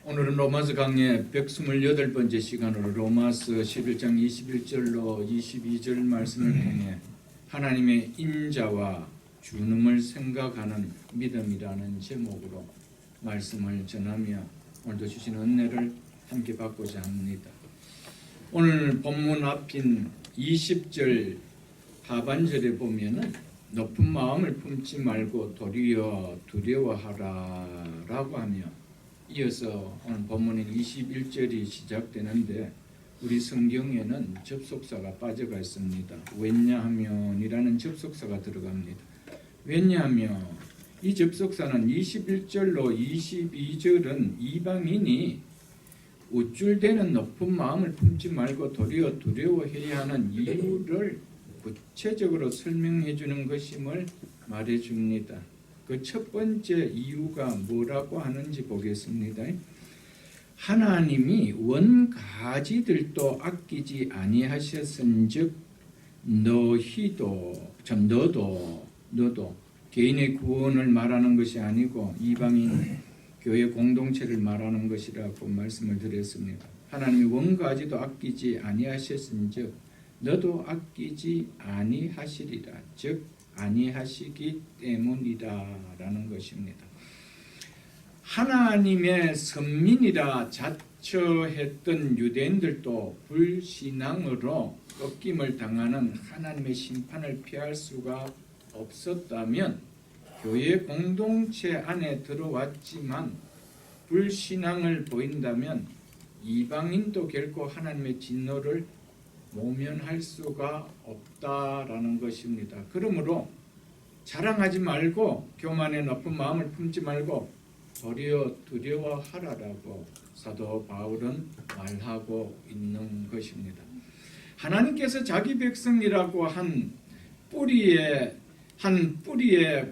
오늘은 로마서 강의 128번째 시간으로 로마서 11장 21절로 22절 말씀을 통해 하나님의 인자와 준음을 생각하는 믿음이라는 제목으로 말씀을 전하며 오늘도 주신 은혜를 함께 받고자 합니다. 오늘 본문 앞인 20절 하반절에 보면은 높은 마음을 품지 말고 도리어 두려워하라 라고 하며 이어서 오늘 본문인 21절이 시작되는데 우리 성경에는 접속사가 빠져가 있습니다. 왜냐하면이라는 접속사가 들어갑니다. 왜냐하면 이 접속사는 21절로 22절은 이방인이 우쭐대는 높은 마음을 품지 말고 도리어 두려워해야 하는 이유를 구체적으로 설명해 주는 것임을 말해 줍니다. 그 첫 번째 이유가 뭐라고 하는지 보겠습니다. 하나님이 원가지들도 아끼지 아니하셨은즉 너도 개인의 구원을 말하는 것이 아니고 이방인 교회 공동체를 말하는 것이라고 말씀을 드렸습니다. 하나님이 원가지도 아끼지 아니하셨은즉 너도 아끼지 아니하시리라. 즉 아니하시기 때문이다라는 것입니다. 하나님의 선민이라 자처했던 유대인들도 불신앙으로 꺾임을 당하는 하나님의 심판을 피할 수가 없었다면 교회 공동체 안에 들어왔지만 불신앙을 보인다면 이방인도 결코 하나님의 진노를 모면할 수가 없다라는 것입니다. 그러므로 자랑하지 말고 교만의 높은 마음을 품지 말고 도리어 두려워하라라고 사도 바울은 말하고 있는 것입니다. 하나님께서 자기 백성이라고 한 뿌리에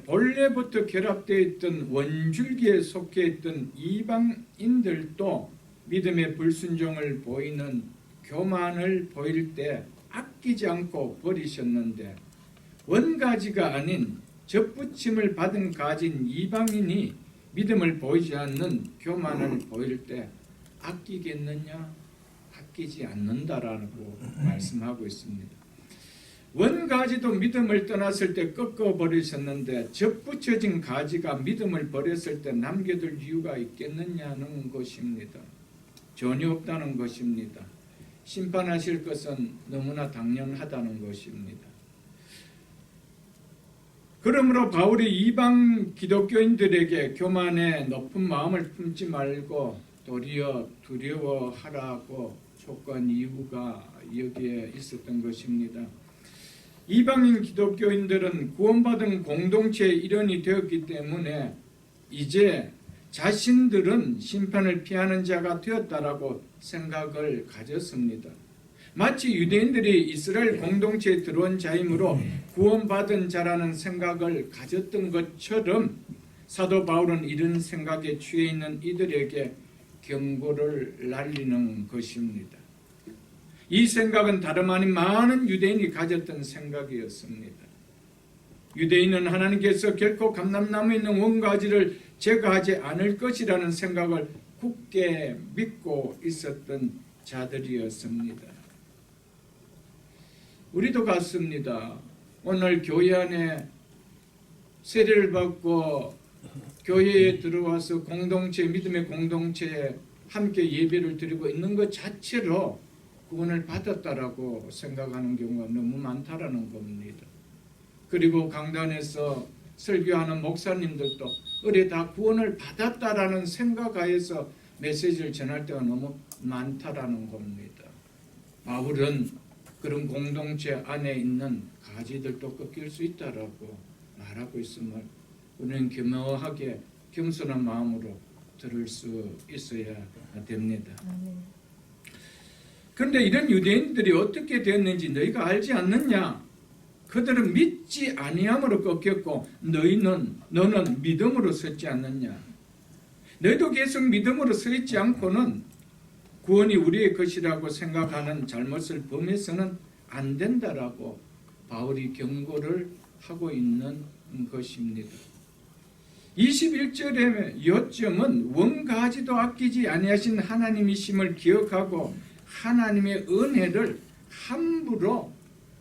본래부터 결합되어 있던 원줄기에 속해 있던 이방인들도 믿음의 불순종을 보이는 교만을 보일 때 아끼지 않고 버리셨는데 원가지가 아닌 접붙임을 받은 가진 이방인이 믿음을 보이지 않는 교만을 보일 때 아끼겠느냐? 아끼지 않는다라고 말씀하고 있습니다. 원가지도 믿음을 떠났을 때 꺾어버리셨는데 접붙여진 가지가 믿음을 버렸을 때 남겨둘 이유가 있겠느냐는 것입니다. 전혀 없다는 것입니다. 심판하실 것은 너무나 당연하다는 것입니다. 그러므로 바울이 이방 기독교인들에게 교만의 높은 마음을 품지 말고 도리어 두려워하라고 촉구한 이유가 여기에 있었던 것입니다. 이방인 기독교인들은 구원받은 공동체의 일원이 되었기 때문에 이제 자신들은 심판을 피하는 자가 되었다라고 생각을 가졌습니다. 마치 유대인들이 이스라엘 공동체에 들어온 자이므로 구원받은 자라는 생각을 가졌던 것처럼 사도 바울은 이런 생각에 취해 있는 이들에게 경고를 날리는 것입니다. 이 생각은 다름 아닌 많은 유대인이 가졌던 생각이었습니다. 유대인은 하나님께서 결코 감람나무에 있는 원가지를 제거하지 않을 것이라는 생각을 굳게 믿고 있었던 자들이었습니다. 우리도 같습니다. 오늘 교회 안에 세례를 받고 교회에 들어와서 공동체, 믿음의 공동체에 함께 예배를 드리고 있는 것 자체로 구원을 받았다라고 생각하는 경우가 너무 많다라는 겁니다. 그리고 강단에서 설교하는 목사님들도 우리 다 구원을 받았다라는 생각하에서 메시지를 전할 때가 너무 많다라는 겁니다. 바울은 그런 공동체 안에 있는 가지들도 꺾일 수 있다라고 말하고 있음을 우리는 겸허하게 겸손한 마음으로 들을 수 있어야 됩니다. 그런데 이런 유대인들이 어떻게 되었는지 너희가 알지 않느냐? 그들은 믿지 아니함으로 꺾였고 너는 믿음으로 섰지 않느냐? 너희도 계속 믿음으로 서 있지 않고는 구원이 우리의 것이라고 생각하는 잘못을 범해서는 안 된다라고 바울이 경고를 하고 있는 것입니다. 21절의 요점은 원가지도 아끼지 아니하신 하나님이심을 기억하고 하나님의 은혜를 함부로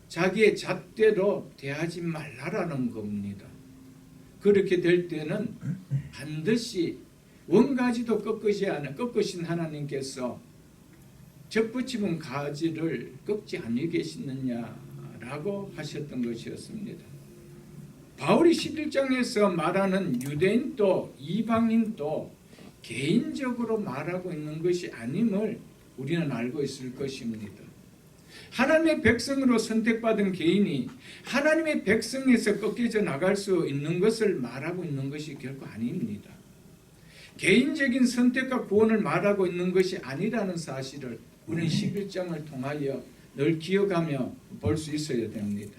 자기의 잣대로 대하지 말라라는 겁니다. 그렇게 될 때는 반드시 원가지도 꺾으신 하나님께서 접붙임은 가지를 꺾지 아니 계시느냐라고 하셨던 것이었습니다. 바울이 11장에서 말하는 유대인도 이방인도 개인적으로 말하고 있는 것이 아님을 우리는 알고 있을 것입니다. 하나님의 백성으로 선택받은 개인이 하나님의 백성에서 꺾여져 나갈 수 있는 것을 말하고 있는 것이 결코 아닙니다. 개인적인 선택과 구원을 말하고 있는 것이 아니라는 사실을 우리는 11장을 통하여 늘 기억하며 볼 수 있어야 됩니다.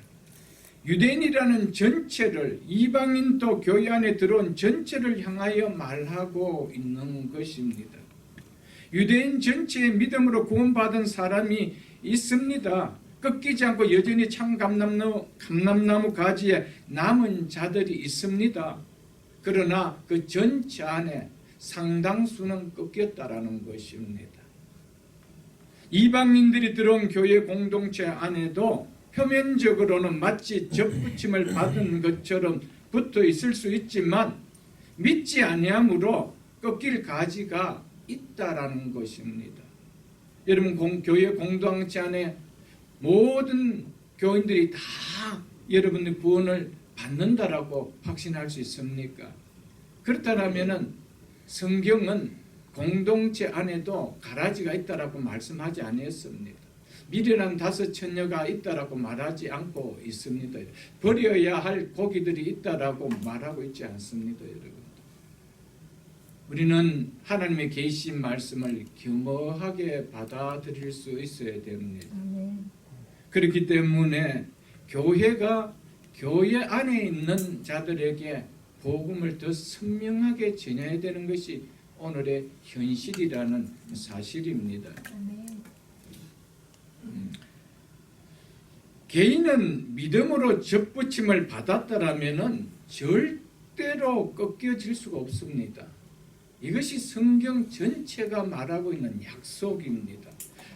유대인이라는 전체를, 이방인도 교회 안에 들어온 전체를 향하여 말하고 있는 것입니다. 유대인 전체의 믿음으로 구원받은 사람이 있습니다. 꺾이지 않고 여전히 참 감람나무 가지에 남은 자들이 있습니다. 그러나 그 전체 안에 상당수는 꺾였다라는 것입니다. 이방인들이 들어온 교회 공동체 안에도 표면적으로는 마치 접붙임을 받은 것처럼 붙어 있을 수 있지만 믿지 아니함으로 꺾일 가지가 있다라는 것입니다. 여러분, 교회 공동체 안에 모든 교인들이 다 여러분의 구원을 받는다라고 확신할 수 있습니까? 그렇다면 성경은 공동체 안에도 가라지가 있다라고 말씀하지 않았습니다. 미련한 5 처녀가 있다라고 말하지 않고 있습니다. 버려야 할 고기들이 있다라고 말하고 있지 않습니다, 여러분. 우리는 하나님의 계신 말씀을 겸허하게 받아들일 수 있어야 됩니다. 그렇기 때문에 교회가 교회 안에 있는 자들에게 복음을 더 선명하게 전해야 되는 것이 오늘의 현실이라는 사실입니다. 개인은 믿음으로 접붙임을 받았다라면 절대로 꺾여질 수가 없습니다. 이것이 성경 전체가 말하고 있는 약속입니다.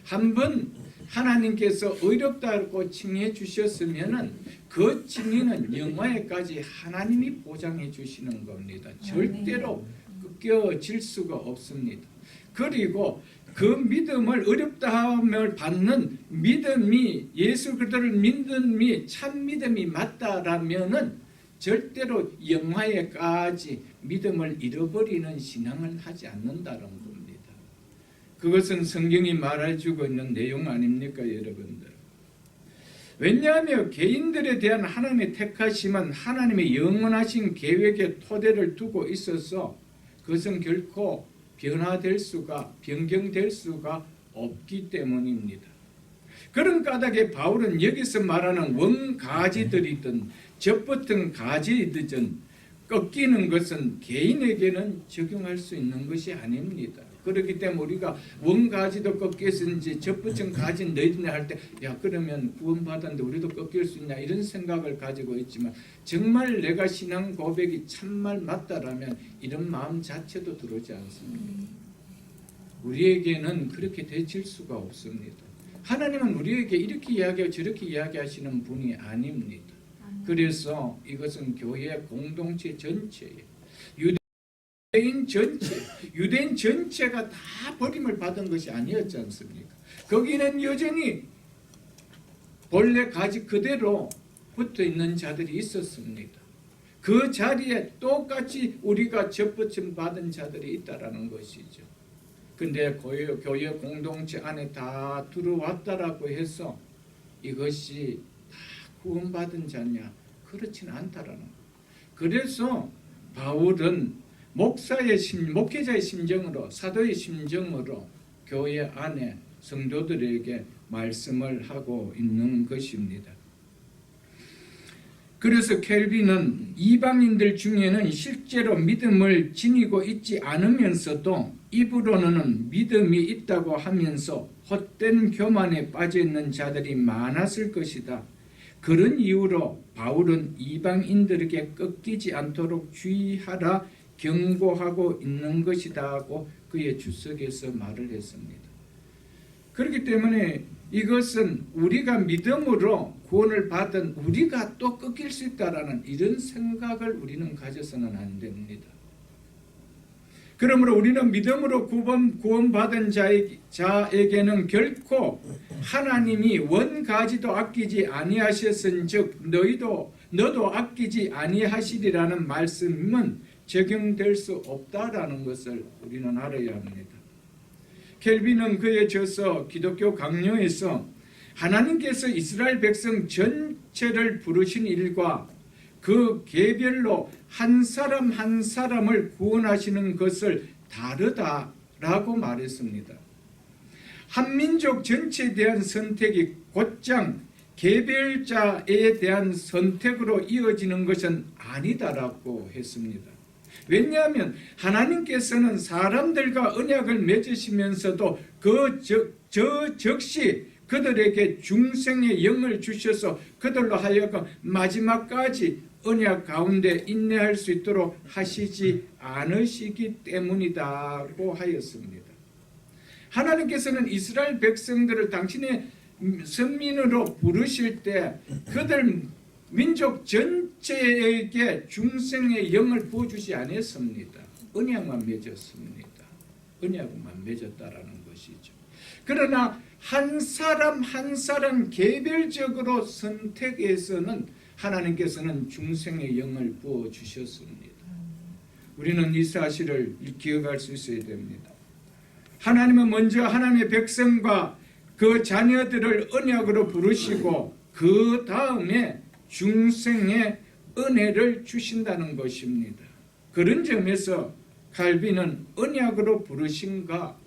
한번 하나님께서 의롭다고 칭해 주셨으면 그 칭의는 영화에까지 하나님이 보장해 주시는 겁니다. 절대로 꺾여질 수가 없습니다. 그리고 그 믿음을 어렵다함을 받는 믿음이 예수 그리스도를 믿는 믿음이 참 믿음이 맞다라면은 절대로 영화에까지 믿음을 잃어버리는 신앙을 하지 않는다는 겁니다. 그것은 성경이 말해주고 있는 내용 아닙니까, 여러분들? 왜냐하면 개인들에 대한 하나님의 택하심은 하나님의 영원하신 계획의 토대를 두고 있어서 그것은 결코 변경될 수가 없기 때문입니다. 그런 까닭에 바울은 여기서 말하는 원가지들이든 접붙은 가지이든 꺾이는 것은 개인에게는 적용할 수 있는 것이 아닙니다. 그렇기 때문에 우리가 원가지도 꺾였는지 접붙은 가지는 너희들이 할 때 야 그러면 구원받았는데 우리도 꺾일 수 있냐 이런 생각을 가지고 있지만 정말 내가 신앙 고백이 참말 맞다라면 이런 마음 자체도 들어오지 않습니다. 우리에게는 그렇게 되질 수가 없습니다. 하나님은 우리에게 이렇게 이야기하고 저렇게 이야기하시는 분이 아닙니다. 그래서 이것은 교회 공동체 전체예요. 유대인 전체가 다 버림을 받은 것이 아니었지 않습니까? 거기는 여전히 본래 가지 그대로 붙어 있는 자들이 있었습니다. 그 자리에 똑같이 우리가 접붙임 받은 자들이 있다라는 것이죠. 근데 교회 공동체 안에 다 들어왔다라고 해서 이것이 다 구원받은 자냐? 그렇지는 않다라는 거예요. 그래서 바울은 목회자의 심정으로, 사도의 심정으로 교회 안에 성도들에게 말씀을 하고 있는 것입니다. 그래서 켈빈은 이방인들 중에는 실제로 믿음을 지니고 있지 않으면서도 입으로는 믿음이 있다고 하면서 헛된 교만에 빠져 있는 자들이 많았을 것이다. 그런 이유로 바울은 이방인들에게 꺾이지 않도록 주의하라 경고하고 있는 것이다고 그의 주석에서 말을 했습니다. 그렇기 때문에 이것은 우리가 믿음으로 구원을 받은 우리가 또 꺾일 수 있다라는 이런 생각을 우리는 가져서는 안 됩니다. 그러므로 우리는 믿음으로 구원받은 자에게는 결코 하나님이 원가지도 아끼지 아니하셨은즉 너도 아끼지 아니하시리라는 말씀은 적용될 수 없다라는 것을 우리는 알아야 합니다. 켈빈은 그의 저서 기독교 강요에서 하나님께서 이스라엘 백성 전체를 부르신 일과 그 개별로 한 사람 한 사람을 구원하시는 것을 다르다라고 말했습니다. 한민족 전체에 대한 선택이 곧장 개별자에 대한 선택으로 이어지는 것은 아니다라고 했습니다. 왜냐하면 하나님께서는 사람들과 언약을 맺으시면서도 즉시 그들에게 중생의 영을 주셔서 그들로 하여금 마지막까지 언약 가운데 인내할 수 있도록 하시지 않으시기 때문이라고 하였습니다. 하나님께서는 이스라엘 백성들을 당신의 선민으로 부르실 때 그들 민족 전체에게 중생의 영을 부어주지 않았습니다. 언약만 맺었습니다. 언약만 맺었다라는 것이죠. 그러나 한 사람 한 사람 개별적으로 선택해서는 하나님께서는 중생의 영을 부어주셨습니다. 우리는 이 사실을 기억할 수 있어야 됩니다. 하나님은 먼저 하나님의 백성과 그 자녀들을 언약으로 부르시고 그 다음에 중생의 은혜를 주신다는 것입니다. 그런 점에서 칼빈은 언약으로 부르심과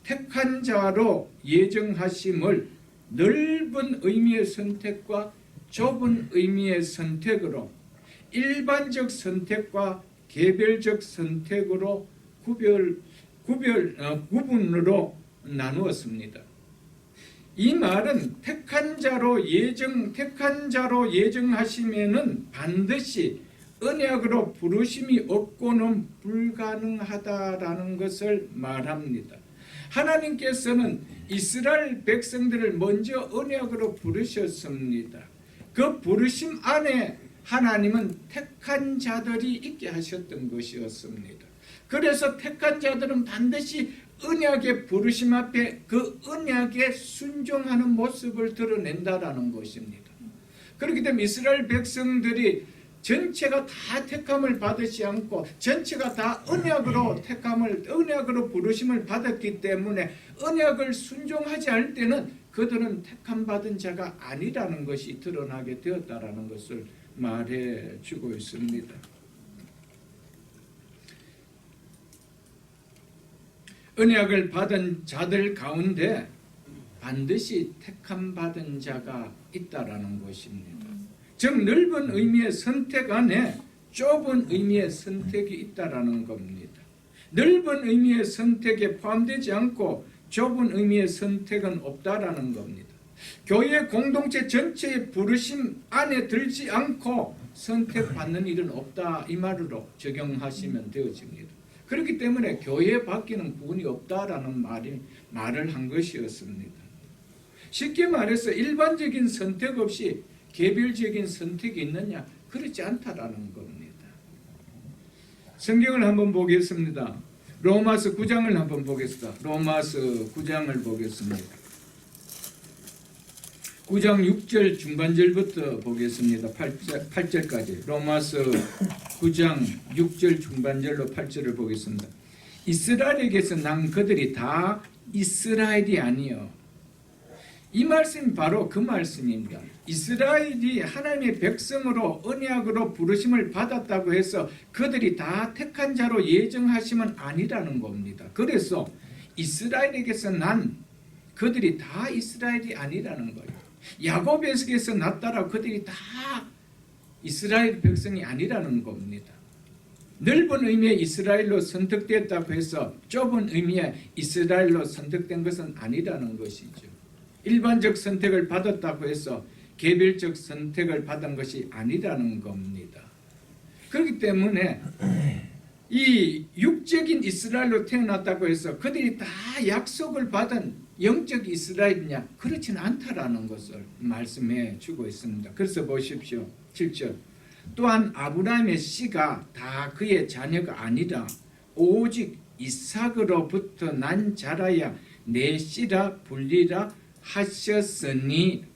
택한 자로 예정하심을 넓은 의미의 선택과 좁은 의미의 선택으로 일반적 선택과 개별적 선택으로 구분으로 나누었습니다. 이 말은 택한 자로 예정하시면은 반드시 언약으로 부르심이 없고는 불가능하다라는 것을 말합니다. 하나님께서는 이스라엘 백성들을 먼저 언약으로 부르셨습니다. 그 부르심 안에 하나님은 택한 자들이 있게 하셨던 것이었습니다. 그래서 택한 자들은 반드시 언약의 부르심 앞에 그 언약에 순종하는 모습을 드러낸다라는 것입니다. 그렇기 때문에 이스라엘 백성들이 전체가 다 택함을 받지 않고 전체가 다 언약으로 부르심을 받았기 때문에 언약을 순종하지 않을 때는 그들은 택함 받은 자가 아니라는 것이 드러나게 되었다라는 것을 말해 주고 있습니다. 언약을 받은 자들 가운데 반드시 택함 받은 자가 있다라는 것입니다. 즉 넓은 의미의 선택 안에 좁은 의미의 선택이 있다라는 겁니다. 넓은 의미의 선택에 포함되지 않고 좁은 의미의 선택은 없다라는 겁니다. 교회 공동체 전체의 부르심 안에 들지 않고 선택받는 일은 없다, 이 말로 적용하시면 되어집니다. 그렇기 때문에 교회 밖에는 구원이 없다라는 말을 한 것이었습니다. 쉽게 말해서 일반적인 선택 없이 개별적인 선택이 있느냐? 그렇지 않다라는 겁니다. 성경을 한번 보겠습니다. 로마서 9장을 한번 보겠습니다. 로마서 9장을 보겠습니다. 9장 6절 중반절부터 보겠습니다. 8절까지. 로마서 9장 6절 중반절로 8절을 보겠습니다. 이스라엘에게서 난 그들이 다 이스라엘이 아니요. 이 말씀이 바로 그 말씀입니다. 이스라엘이 하나님의 백성으로 언약으로 부르심을 받았다고 해서 그들이 다 택한 자로 예정하심은 아니라는 겁니다. 그래서 이스라엘에게서 난 그들이 다 이스라엘이 아니라는 거예요. 야곱에게서 났다라고 그들이 다 이스라엘 백성이 아니라는 겁니다. 넓은 의미의 이스라엘로 선택됐다고 해서 좁은 의미의 이스라엘로 선택된 것은 아니라는 것이죠. 일반적 선택을 받았다고 해서 개별적 선택을 받은 것이 아니라는 겁니다. 그렇기 때문에 이 육적인 이스라엘로 태어났다고 해서 그들이 다 약속을 받은 영적 이스라엘이냐? 그렇지는 않다라는 것을 말씀해 주고 있습니다. 그래서 보십시오. 7절. 또한 아브라함의 씨가 다 그의 자녀가 아니라 오직 이삭으로부터 난 자라야 내 씨라 불리라 하셨으니,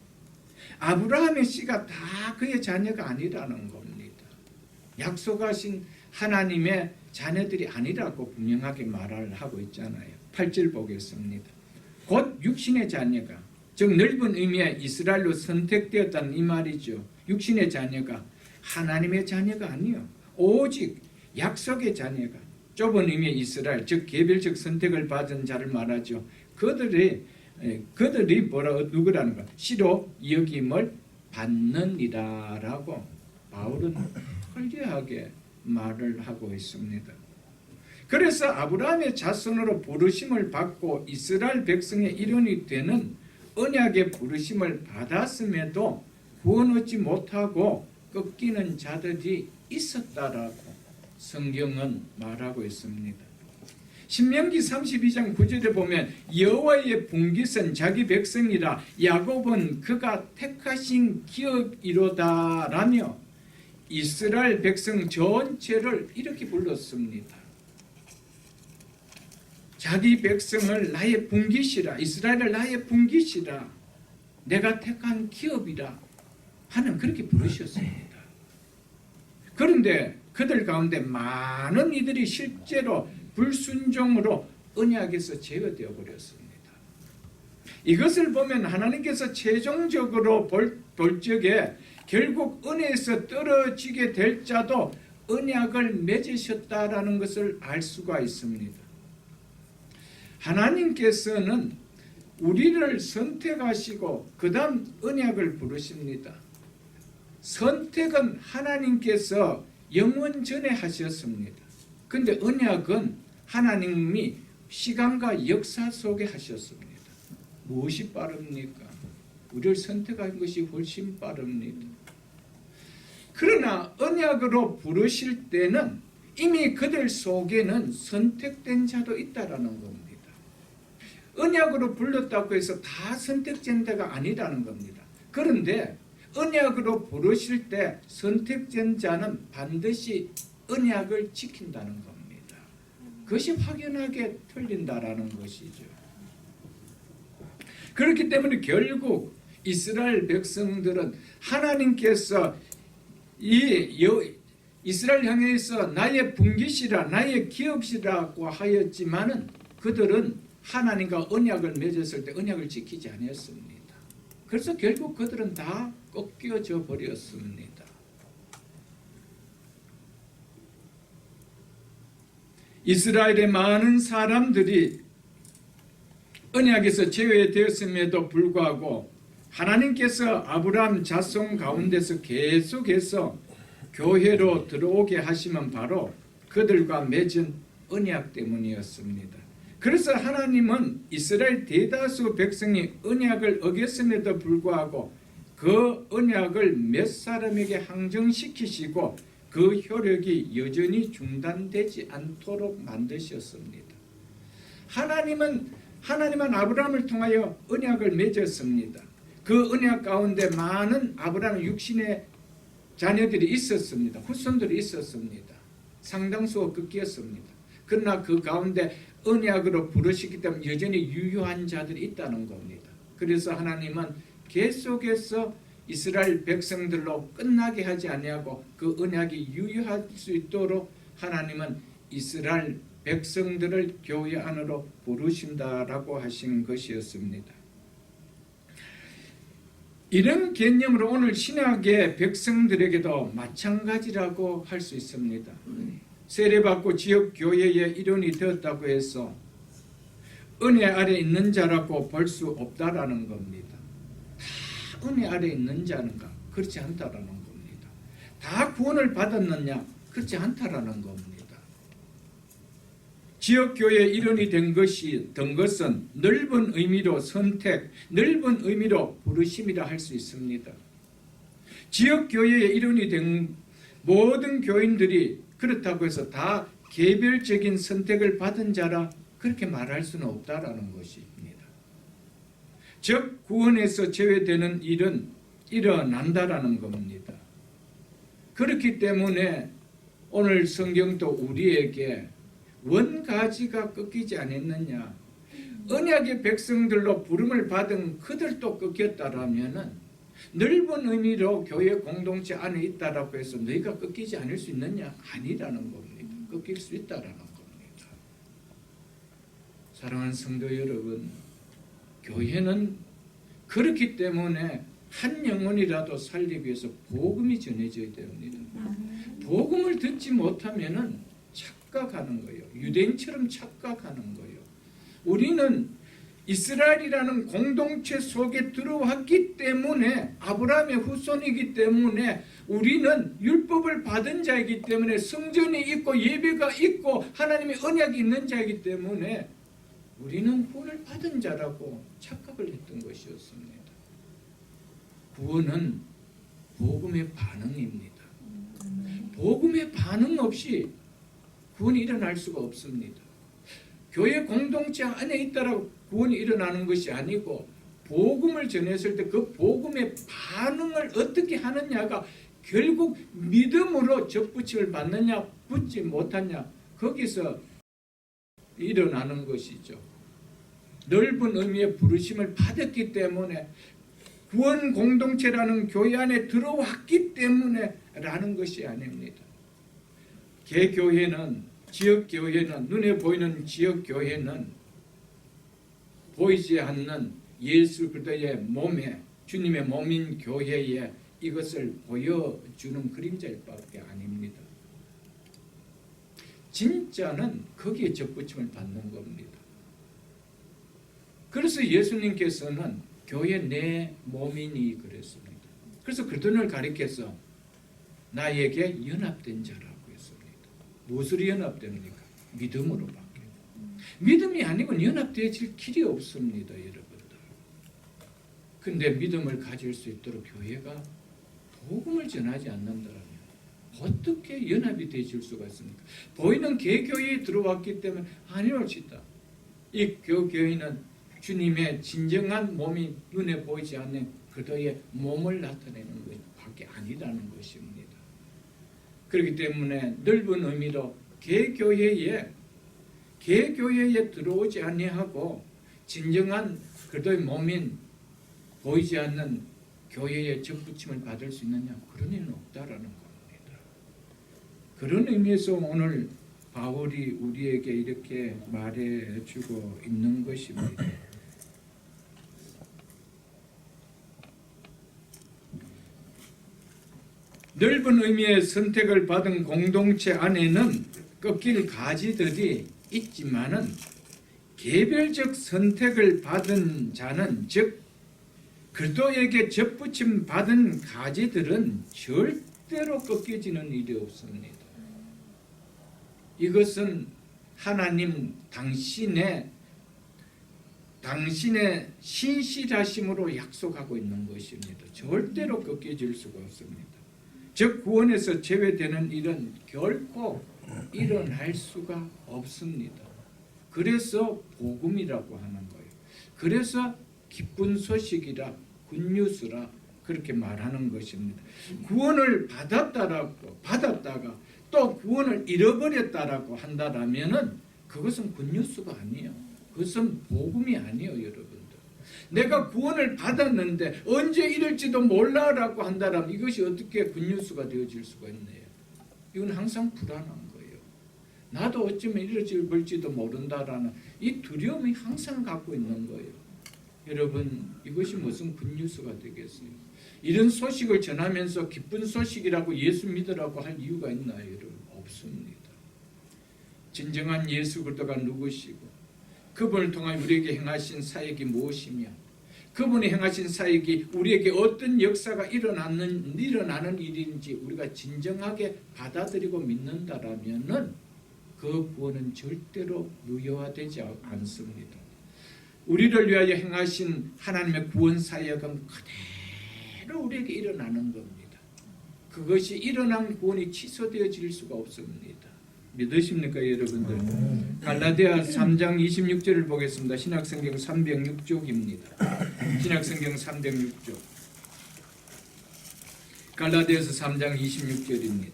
아브라함의 씨가 다 그의 자녀가 아니라는 겁니다. 약속하신 하나님의 자녀들이 아니라고 분명하게 말을 하고 있잖아요. 8절 보겠습니다. 곧 육신의 자녀가, 즉 넓은 의미의 이스라엘로 선택되었다는 이 말이죠. 육신의 자녀가 하나님의 자녀가 아니요, 오직 약속의 자녀가, 좁은 의미의 이스라엘, 즉 개별적 선택을 받은 자를 말하죠. 그들이 누구라는 것? 씨로 여김을 받느니라라고 바울은 편리하게 말을 하고 있습니다. 그래서 아브라함의 자손으로 부르심을 받고 이스라엘 백성의 일원이 되는 언약의 부르심을 받았음에도 구원 얻지 못하고 꺾이는 자들이 있었다라고 성경은 말하고 있습니다. 신명기 32장 9절에 보면 여호와의 분깃은 자기 백성이라 야곱은 그가 택하신 기업이로다라며 이스라엘 백성 전체를 이렇게 불렀습니다. 자기 백성을 나의 분깃이라, 이스라엘을 나의 분깃이라, 내가 택한 기업이라 하는 그렇게 부르셨습니다. 그런데 그들 가운데 많은 이들이 실제로 불순종으로 언약에서 제거되어 버렸습니다. 이것을 보면 하나님께서 최종적으로 볼 적에 결국 은혜에서 떨어지게 될 자도 언약을 맺으셨다라는 것을 알 수가 있습니다. 하나님께서는 우리를 선택하시고 그 다음 언약을 부르십니다. 선택은 하나님께서 영원 전에 하셨습니다. 그런데 언약은 하나님이 시간과 역사 속에 하셨습니다. 무엇이 빠릅니까? 우리를 선택한 것이 훨씬 빠릅니다. 그러나 언약으로 부르실 때는 이미 그들 속에는 선택된 자도 있다라는 겁니다. 언약으로 불렀다고 해서 다 선택된 자가 아니라는 겁니다. 그런데 언약으로 부르실 때 선택된 자는 반드시 언약을 지킨다는 겁니다. 그것이 확연하게 틀린다라는 것이죠. 그렇기 때문에 결국 이스라엘 백성들은 하나님께서 이스라엘 향해서 나의 분깃이라, 나의 기업이라고 하였지만은 그들은 하나님과 언약을 맺었을 때 언약을 지키지 않았습니다. 그래서 결국 그들은 다 꺾여져 버렸습니다. 이스라엘의 많은 사람들이 언약에서 제외되었음에도 불구하고 하나님께서 아브라함 자손 가운데서 계속해서 교회로 들어오게 하시면 바로 그들과 맺은 언약 때문이었습니다. 그래서 하나님은 이스라엘 대다수 백성이 언약을 어겼음에도 불구하고 그 언약을 몇 사람에게 항정시키시고 그 효력이 여전히 중단되지 않도록 만드셨습니다. 하나님은 아브라함을 통하여 언약을 맺었습니다. 그 언약 가운데 많은 아브라함 육신의 자녀들이 있었습니다. 후손들이 있었습니다. 상당수가 꺾였습니다. 그러나 그 가운데 언약으로 부르시기 때문에 여전히 유효한 자들이 있다는 겁니다. 그래서 하나님은 계속해서 이스라엘 백성들로 끝나게 하지 아니하고 그 언약이 유효할 수 있도록 하나님은 이스라엘 백성들을 교회 안으로 부르신다라고 하신 것이었습니다. 이런 개념으로 오늘 신약의 백성들에게도 마찬가지라고 할 수 있습니다. 세례받고 지역교회의 일원이 되었다고 해서 은혜 아래 있는 자라고 볼 수 없다라는 겁니다. 다 은혜 아래 있는 자는가? 그렇지 않다라는 겁니다. 다 구원을 받았느냐? 그렇지 않다라는 겁니다. 지역교회의 일원이 된 것은 넓은 의미로 선택, 넓은 의미로 부르심이라 할 수 있습니다. 지역 교회의 일원이 된 모든 교인들이 그렇다고 해서 다 개별적인 선택을 받은 자라 그렇게 말할 수는 없다라는 것입니다. 즉 구원에서 제외되는 일은 일어난다라는 겁니다. 그렇기 때문에 오늘 성경도 우리에게 원가지가 꺾이지 않았느냐, 언약의 백성들로 부름을 받은 그들도 꺾였다라면은 넓은 의미로 교회 공동체 안에 있다라고 해서 너희가 꺾이지 않을 수 있느냐? 아니라는 겁니다. 꺾일 수 있다라는 겁니다. 사랑하는 성도 여러분, 교회는 그렇기 때문에 한 영혼이라도 살리기 위해서 복음이 전해져야 됩니다. 복음을 듣지 못하면은 착각하는 거예요. 유대인처럼 착각하는 거예요. 우리는 이스라엘이라는 공동체 속에 들어왔기 때문에, 아브라함의 후손이기 때문에, 우리는 율법을 받은 자이기 때문에, 성전이 있고 예배가 있고 하나님의 언약이 있는 자이기 때문에 우리는 구원을 받은 자라고 착각을 했던 것이었습니다. 구원은 복음의 반응입니다. 복음의 반응 없이 구원이 일어날 수가 없습니다. 교회 공동체 안에 있다라고 구원이 일어나는 것이 아니고, 복음을 전했을 때 그 복음의 반응을 어떻게 하느냐가 결국 믿음으로 접붙임을 받느냐 붙지 못하냐, 거기서 일어나는 것이죠. 넓은 의미의 부르심을 받았기 때문에, 구원 공동체라는 교회 안에 들어왔기 때문에 라는 것이 아닙니다. 개교회는, 지역교회는, 눈에 보이는 지역교회는 보이지 않는 예수 그리스도의 몸에, 주님의 몸인 교회에 이것을 보여주는 그림자일 밖에 아닙니다. 진짜는 거기에 접붙임을 받는 겁니다. 그래서 예수님께서는 교회 내 몸이니 그랬습니다. 그래서 그들을 가리켜서 나에게 연합된 자라고 했습니다. 무엇으로 연합됩니까? 믿음으로밖에. 믿음이 아니고는 연합되어질 길이 없습니다, 여러분들. 근데 믿음을 가질 수 있도록 교회가 복음을 전하지 않는다면 어떻게 연합이 되어질 수가 있습니까? 보이는 개교회에 들어왔기 때문에 아니올지다. 이 교회는 주님의 진정한 몸이 눈에 보이지 않는 그들의 몸을 나타내는 것밖에 아니라는 것입니다. 그렇기 때문에 넓은 의미로 개교회에 들어오지 아니하고 진정한 그들의 몸인 보이지 않는 교회의 접붙임을 받을 수 있느냐? 그런 일은 없다라는 겁니다. 그런 의미에서 오늘 바울이 우리에게 이렇게 말해주고 있는 것입니다. 넓은 의미의 선택을 받은 공동체 안에는 꺾일 가지들이 있지만은, 개별적 선택을 받은 자는, 즉 그리스도에게 접붙임 받은 가지들은 절대로 꺾여지는 일이 없습니다. 이것은 하나님 당신의 신실하심으로 약속하고 있는 것입니다. 절대로 꺾여질 수가 없습니다. 즉 구원에서 제외되는 일은 결코 일어날 수가 없습니다. 그래서 복음이라고 하는 거예요. 그래서 기쁜 소식이라, 굿뉴스라 그렇게 말하는 것입니다. 구원을 받았다가 또 구원을 잃어버렸다라고 한다라면은 그것은 굿뉴스가 아니에요. 그것은 복음이 아니에요, 여러분들. 내가 구원을 받았는데 언제 이럴지도 몰라라고 한다면 이것이 어떻게 굿뉴스가 되어질 수가 있네요. 이건 항상 불안한 거예요. 나도 어쩌면 이럴지도 모른다라는 이 두려움이 항상 갖고 있는 거예요. 여러분, 이것이 무슨 굿뉴스가 되겠어요? 이런 소식을 전하면서 기쁜 소식이라고 예수 믿으라고 할 이유가 있나요, 여러분? 없습니다. 진정한 예수 그리스도가 누구시고 그분을 통해 우리에게 행하신 사역이 무엇이며 그분이 행하신 사역이 우리에게 어떤 역사가 일어나는 일인지 우리가 진정하게 받아들이고 믿는다라면은 그 구원은 절대로 유효화되지 않습니다. 우리를 위하여 행하신 하나님의 구원 사역은 그대로 우리에게 일어나는 겁니다. 그것이 일어난 구원이 취소되어질 수가 없습니다. 믿으십니까 여러분들? 갈라디아 3장 26절을 보겠습니다. 신약성경 306쪽입니다. 신약성경 306쪽. 갈라디아서 3장 26절입니다.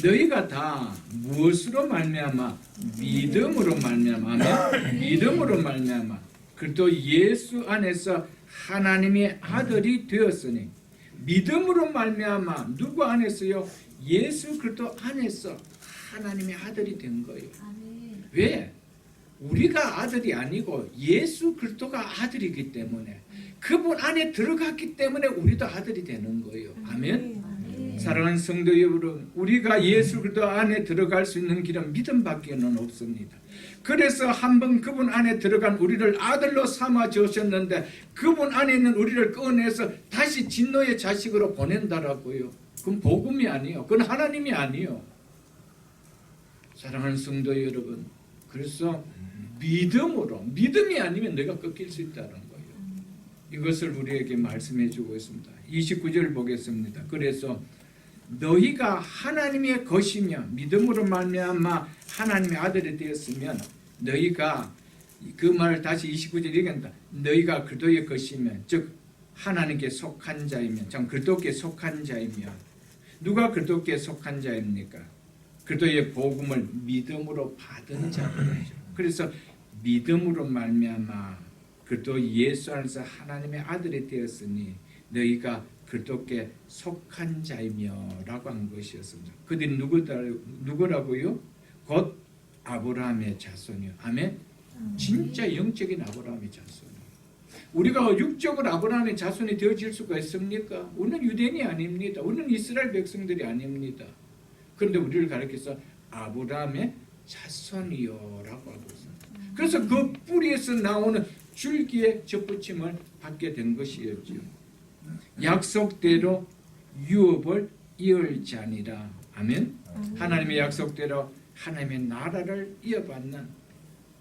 너희가 다 무엇으로 말미암아? 믿음으로 말미암아. 믿음으로 말미암아. 그리스도 예수 안에서 하나님의 아들이 되었으니 믿음으로 말미암아 누구 안에서요? 예수 그리스도 안에서 하나님의 아들이 된 거예요. 왜? 우리가 아들이 아니고 예수 그리스도가 아들이기 때문에 그분 안에 들어갔기 때문에 우리도 아들이 되는 거예요. 아멘. 사랑하는 성도 여러분, 우리가 예수 그리스도 안에 들어갈 수 있는 길은 믿음밖에는 없습니다. 그래서 한번 그분 안에 들어간 우리를 아들로 삼아 주셨는데 그분 안에 있는 우리를 꺼내서 다시 진노의 자식으로 보낸다라고요. 그건 복음이 아니에요. 그건 하나님이 아니에요. 사랑하는 성도 여러분, 그래서 믿음으로, 믿음이 아니면 내가 꺾일 수 있다는 거예요. 이것을 우리에게 말씀해 주고 있습니다. 29절 보겠습니다. 그래서 너희가 하나님의 것이며 믿음으로 말미암아 하나님의 아들이 되었으면 너희가 그 말 다시 29절 얘기한다. 너희가 그리스도의 것이며 즉 하나님께 속한 자이며 참 그리스도께 속한 자이며 누가 그리스도께 속한 자입니까? 그리스도의 복음을 믿음으로 받은 자들이죠. 그래서 믿음으로 말미암아 그리스도 예수 안에서 하나님의 아들이 되었으니 너희가 그리스도께 속한 자이며 라고 한 것이었습니다. 그들이 누구라고요? 곧 아브라함의 자손이요. 아멘. 진짜 영적인 아브라함의 자손이요. 우리가 육적으로 아브라함의 자손이 되어질 수가 있습니까? 우리는 유대인이 아닙니다. 우리는 이스라엘 백성들이 아닙니다. 그런데 우리를 가리켜서 아브라함의 자손이요 라고 하고 있습니다. 그래서 그 뿌리에서 나오는 줄기의 접붙임을 받게 된 것이었죠. 약속대로 유업을 이을 자니라. 아멘. 하나님의 약속대로 하나님의 나라를 이어받는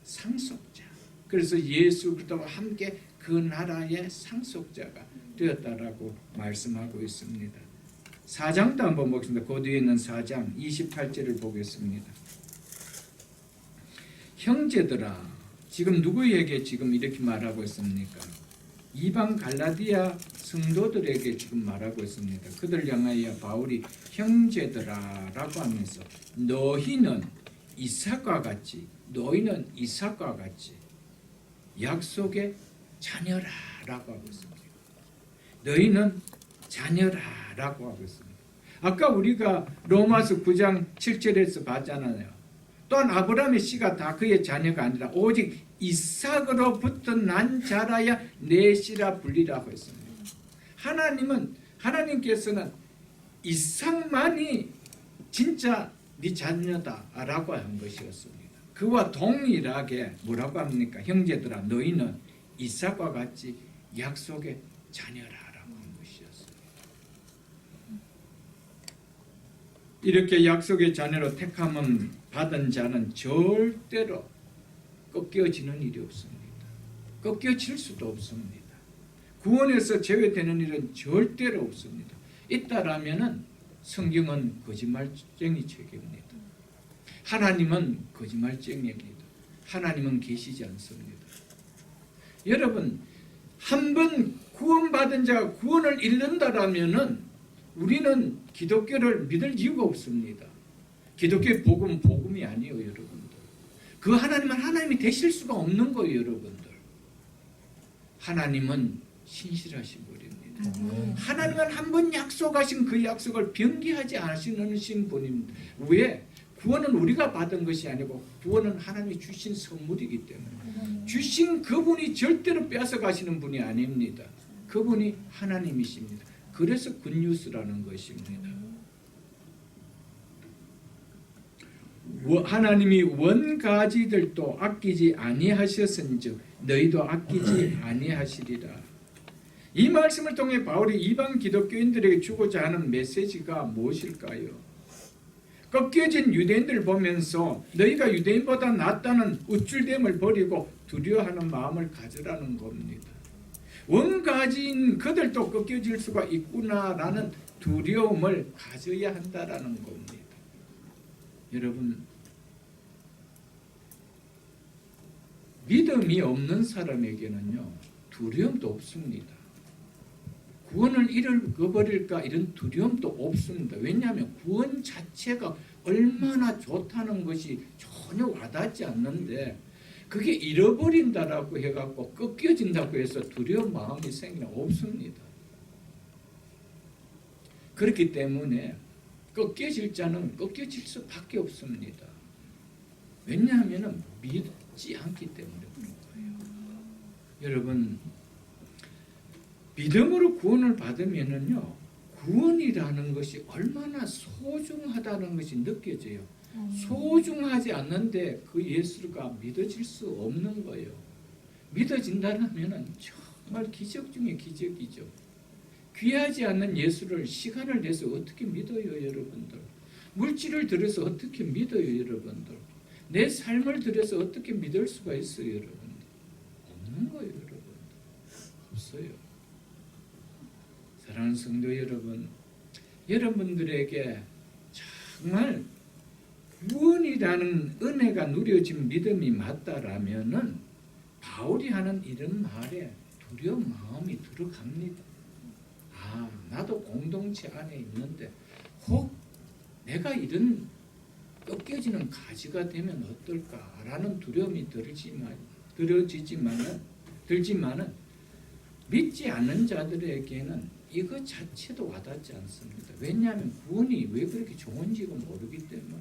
상속자. 그래서 예수 그리스도와 함께 그 나라의 상속자가 되었다라고 말씀하고 있습니다. 4장도 한번 보겠습니다. 그 뒤에 있는 4장 28절을 보겠습니다. 형제들아, 지금 누구에게 지금 이렇게 말하고 있습니까? 이방 갈라디아 성도들에게 지금 말하고 있습니다. 그들 향하여 바울이 형제들아라고 하면서 너희는 이삭과 같이 약속의 자녀라라고 하고 있습니다. 너희는 자녀라라고 하고 있습니다. 아까 우리가 로마서 9장 7절에서 봤잖아요. 또한 아브라함의 씨가 다 그의 자녀가 아니라 오직 이삭으로부터 난 자라야 내 씨라 불리라고 했습니다. 하나님께서는 이삭만이 진짜 네 자녀다라고 한 것이었습니다. 그와 동일하게 뭐라고 합니까? 형제들아, 너희는 이삭과 같이 약속의 자녀라라고 한 것이었습니다. 이렇게 약속의 자녀로 택함은 받은 자는 절대로 꺾여지는 일이 없습니다. 꺾여질 수도 없습니다. 구원에서 제외되는 일은 절대로 없습니다. 있다라면은 성경은 거짓말쟁이 책입니다. 하나님은 거짓말쟁이입니다. 하나님은 계시지 않습니다. 여러분, 한번 구원받은 자가 구원을 잃는다라면은 우리는 기독교를 믿을 이유가 없습니다. 기독교의 복음이 아니에요, 여러분들. 그 하나님은 하나님이 되실 수가 없는 거예요, 여러분들. 하나님은 신실하신 분입니다. 하나님은 한 번 약속하신 그 약속을 변기하지 않으시는 분입니다. 왜? 구원은 우리가 받은 것이 아니고 구원은 하나님이 주신 선물이기 때문에 주신 그분이 절대로 뺏어가시는 분이 아닙니다. 그분이 하나님이십니다. 그래서 굿뉴스라는 것입니다. 하나님이 원가지들도 아끼지 아니하셨은즉 너희도 아끼지 아니하시리라. 이 말씀을 통해 바울이 이방 기독교인들에게 주고자 하는 메시지가 무엇일까요? 꺾여진 유대인들을 보면서 너희가 유대인보다 낫다는 우쭐됨을 버리고 두려워하는 마음을 가지라는 겁니다. 원가지인 그들도 꺾여질 수가 있구나라는 두려움을 가져야 한다라는 겁니다. 여러분, 믿음이 없는 사람에게는요, 두려움도 없습니다. 구원을 잃어버릴까 이런 두려움도 없습니다. 왜냐하면 구원 자체가 얼마나 좋다는 것이 전혀 와닿지 않는데, 그게 잃어버린다라고 해갖고 꺾여진다고 해서 두려운 마음이 생기는 없습니다. 그렇기 때문에 꺾여질 자는 꺾여질 수밖에 없습니다. 왜냐하면 믿지 않기 때문에 그런 거예요. 여러분, 믿음으로 구원을 받으면은요, 구원이라는 것이 얼마나 소중하다는 것이 느껴져요. 소중하지 않는데 그 예수가 믿어질 수 없는 거예요. 믿어진다면 정말 기적 중에 기적이죠. 귀하지 않는 예수를 시간을 내서 어떻게 믿어요, 여러분들? 물질을 들여서 어떻게 믿어요, 여러분들? 내 삶을 들여서 어떻게 믿을 수가 있어요, 여러분들? 없는 거예요, 여러분. 없어요. 사랑하는 성도 여러분, 여러분들에게 정말 구원이라는 은혜가 누려진 믿음이 맞다라면은 바울이 하는 이런 말에 두려운 마음이 들어갑니다. 아, 나도 공동체 안에 있는데 혹 내가 이런 꺾여지는 가지가 되면 어떨까라는 두려움이 들지만은 믿지 않는 자들에게는 이것 자체도 와닿지 않습니다. 왜냐하면 구원이 왜 그렇게 좋은지가 모르기 때문에,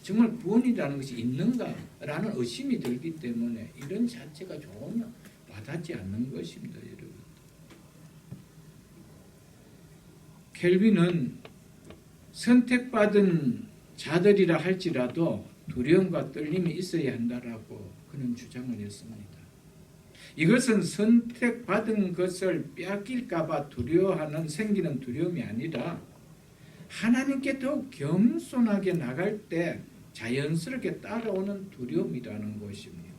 정말 구원이라는 것이 있는가라는 의심이 들기 때문에 이런 자체가 전혀 와닿지 않는 것입니다, 여러분. 켈빈은 선택받은 자들이라 할지라도 두려움과 떨림이 있어야 한다라고 그는 주장을 했습니다. 이것은 선택받은 것을 빼앗길까 봐 두려워하는 생기는 두려움이 아니라 하나님께 더욱 겸손하게 나갈 때 자연스럽게 따라오는 두려움이라는 것입니다.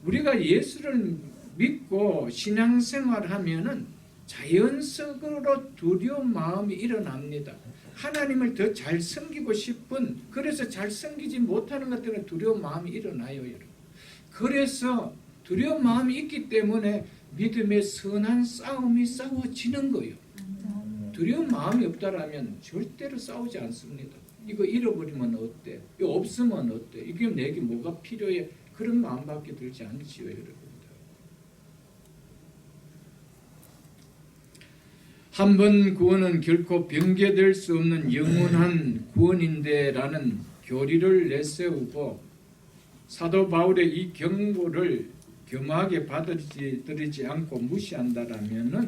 우리가 예수를 믿고 신앙생활하면은 자연적으로 두려운 마음이 일어납니다. 하나님을 더 잘 섬기고 싶은, 그래서 잘 섬기지 못하는 것 때문에 두려운 마음이 일어나요, 여러분. 그래서 두려운 마음이 있기 때문에 믿음의 선한 싸움이 싸워지는 거예요. 두려운 마음이 없다라면 절대로 싸우지 않습니다. 이거 잃어버리면 어때? 이거 없으면 어때? 이게 내게 뭐가 필요해? 그런 마음밖에 들지 않지요, 여러분. 한 번 구원은 결코 변개될 수 없는 영원한 구원인데 라는 교리를 내세우고 사도 바울의 이 경고를 겸하게 받아들이지 않고 무시한다라면은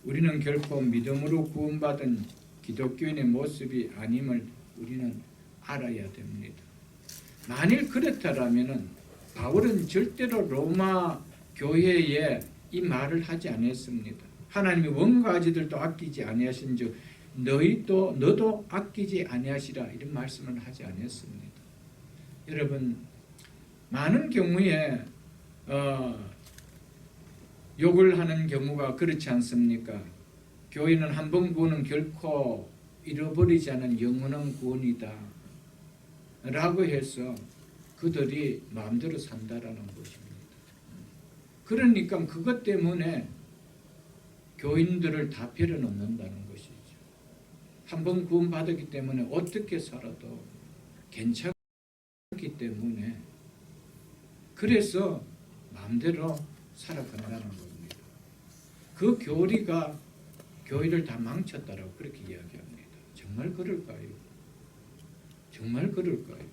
우리는 결코 믿음으로 구원받은 기독교인의 모습이 아님을 우리는 알아야 됩니다. 만일 그렇다라면은 바울은 절대로 로마 교회에 이 말을 하지 않았습니다. 하나님이 원가지들도 아끼지 아니하신즉 너도 아끼지 아니하시라, 이런 말씀을 하지 않았습니다. 여러분, 많은 경우에 욕을 하는 경우가 그렇지 않습니까? 교회는 한 번 구원은 결코 잃어버리지 않은 영원한 구원이다 라고 해서 그들이 마음대로 산다라는 것입니다. 그러니까 그것 때문에 교인들을 다 пере놓는다는 것이죠. 한 번 구원받았기 때문에 어떻게 살아도 괜찮기 때문에 그래서 마음대로 살아간다는 겁니다. 그 교리가 교회를 다 망쳤다라고 그렇게 이야기합니다. 정말 그럴까요? 정말 그럴까요?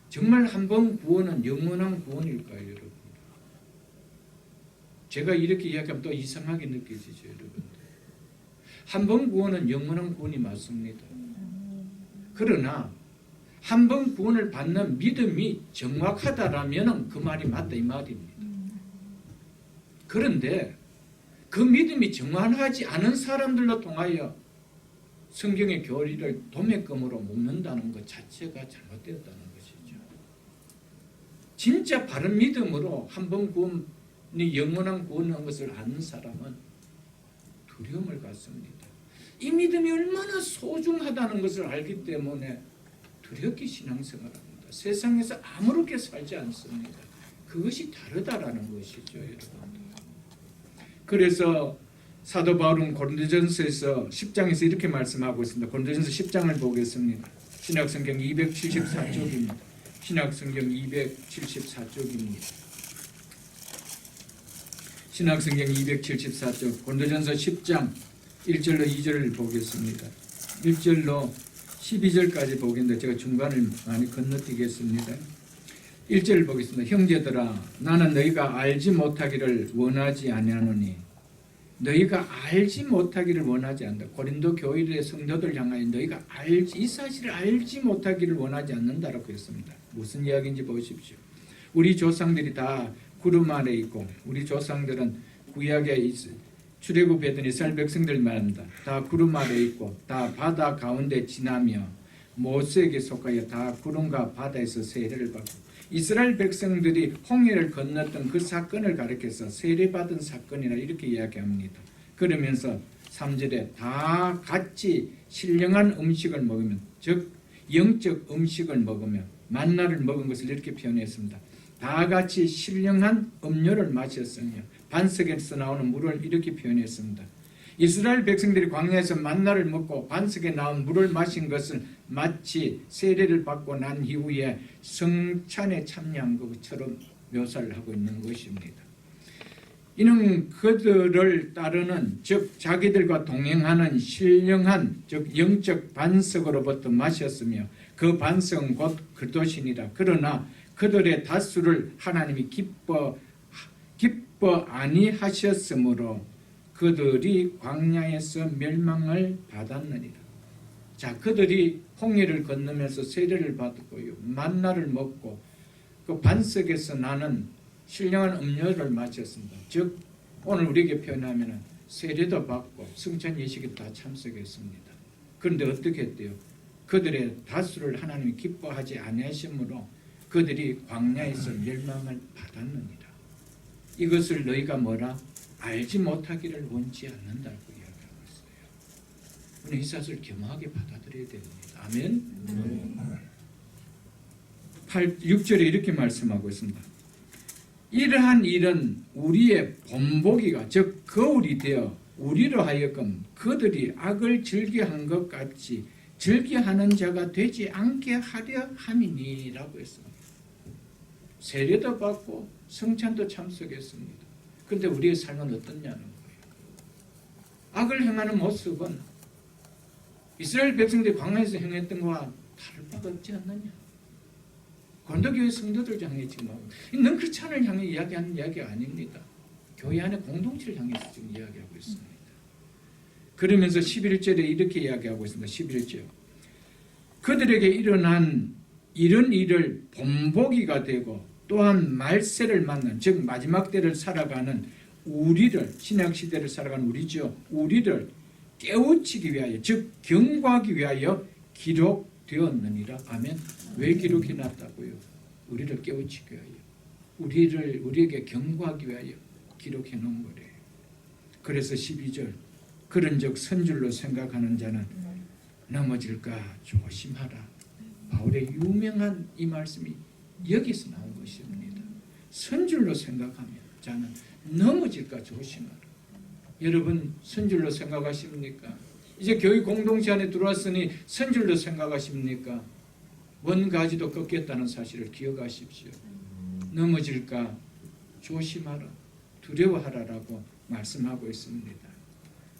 정말 한 번 구원은 영원한 구원일까요, 여러분? 제가 이렇게 이야기하면 또 이상하게 느껴지죠, 여러분. 한 번 구원은 영원한 구원이 맞습니다. 그러나 한 번 구원을 받는 믿음이 정확하다라면 그 말이 맞다 이 말입니다. 그런데 그 믿음이 정확하지 않은 사람들로 통하여 성경의 교리를 도매금으로 묶는다는 것 자체가 잘못되었다는 것이죠. 진짜 바른 믿음으로 한 번 구원 네 영원한 구원한 것을 아는 사람은 두려움을 갖습니다. 이 믿음이 얼마나 소중하다는 것을 알기 때문에 두렵게 신앙생활합니다. 세상에서 아무렇게 살지 않습니다. 그것이 다르다라는 것이죠, 여러분. 그래서 사도 바울은 고린도전서에서 10장에서 이렇게 말씀하고 있습니다. 고린도전서 10장을 보겠습니다. 신약성경 274쪽입니다. 신약성경 274쪽입니다. 신약성경 274쪽 고린도전서 10장 1절로 2절을 보겠습니다. 1절로 12절까지 보겠는데 제가 중간을 많이 건너뛰겠습니다. 1절을 보겠습니다. 형제들아 나는 너희가 알지 못하기를 원하지 아니하노니 너희가 알지 못하기를 원하지 않는다. 고린도 교회의 성도들 향하여 너희가 이 사실을 알지 못하기를 원하지 않는다라고 했습니다. 무슨 이야기인지 보십시오. 우리 조상들이 다 구름 아래 있고 우리 조상들은 구약에 출애굽했던 이스라엘 백성들 말합니다. 다 구름 아래 있고 다 바다 가운데 지나며 모세에게 속하여 다 구름과 바다에서 세례를 받고 이스라엘 백성들이 홍해를 건넜던 그 사건을 가리켜서 세례받은 사건이라 이렇게 이야기합니다. 그러면서 3절에 다 같이 신령한 음식을 먹으면 즉 영적 음식을 먹으며 만나를 먹은 것을 이렇게 표현했습니다. 다 같이 신령한 음료를 마셨으며 반석에서 나오는 물을 이렇게 표현했습니다. 이스라엘 백성들이 광야에서 만나를 먹고 반석에 나온 물을 마신 것을 마치 세례를 받고 난 이후에 성찬에 참여한 것처럼 묘사를 하고 있는 것입니다. 이는 그들을 따르는 즉 자기들과 동행하는 신령한 즉 영적 반석으로부터 마셨으며 그 반석은 곧 그리스도시니라. 그러나 그들의 다수를 하나님이 기뻐 아니하셨으므로 그들이 광야에서 멸망을 받았느니라. 자, 그들이 홍해를 건너면서 세례를 받고요, 만나를 먹고 그 반석에서 나는 신령한 음료를 마셨습니다. 즉 오늘 우리에게 표현하면 세례도 받고 성찬 예식에 다 참석했습니다. 그런데 어떻게 했대요? 그들의 다수를 하나님이 기뻐하지 아니하심으로 그들이 광야에서 멸망을 받았느니라. 이것을 너희가 뭐라? 알지 못하기를 원치 않는다고 이야기하고 있어요. 우리 이 사실을 겸허하게 받아들여야 됩니다. 아멘. 6절에 이렇게 말씀하고 있습니다. 이러한 일은 우리의 본보기가 즉 거울이 되어 우리로 하여금 그들이 악을 즐겨한 것 같이 즐겨하는 자가 되지 않게 하려 함이니라고 했습니다. 세례도 받고 성찬도 참석했습니다. 그런데 우리의 삶은 어떻냐는 거예요. 악을 행하는 모습은 이스라엘 백성들이 광야에서 행했던 것과 다를 바가 없지 않느냐. 고린도교회 성도들 향해 지금 넌 크리스찬을 향해 이야기하는 이야기가 아닙니다. 교회 안에 공동체를 향해서 지금 이야기하고 있습니다. 그러면서 11절에 이렇게 이야기하고 있습니다. 11절 그들에게 일어난 이런 일을 본보기가 되고 또한 말세를 만난 즉 마지막 때를 살아가는 우리를 신약시대를 살아가는 우리죠. 우리를 깨우치기 위하여 즉 경고하기 위하여 기록되었느니라. 아멘. 왜 기록해 놨다고요? 우리를 깨우치기 위하여 우리에게 경고하기 위하여 기록해 놓은 거래요. 그래서 12절 그런즉 선줄로 생각하는 자는 넘어질까 조심하라. 바울의 유명한 이 말씀이 여기서 나온 것입니다. 선줄로 생각하면 자는 넘어질까 조심하라. 여러분 선줄로 생각하십니까? 이제 교회 공동체 안에 들어왔으니 선줄로 생각하십니까? 원 가지도 꺾였다는 사실을 기억하십시오. 넘어질까 조심하라. 두려워하라라고 말씀하고 있습니다.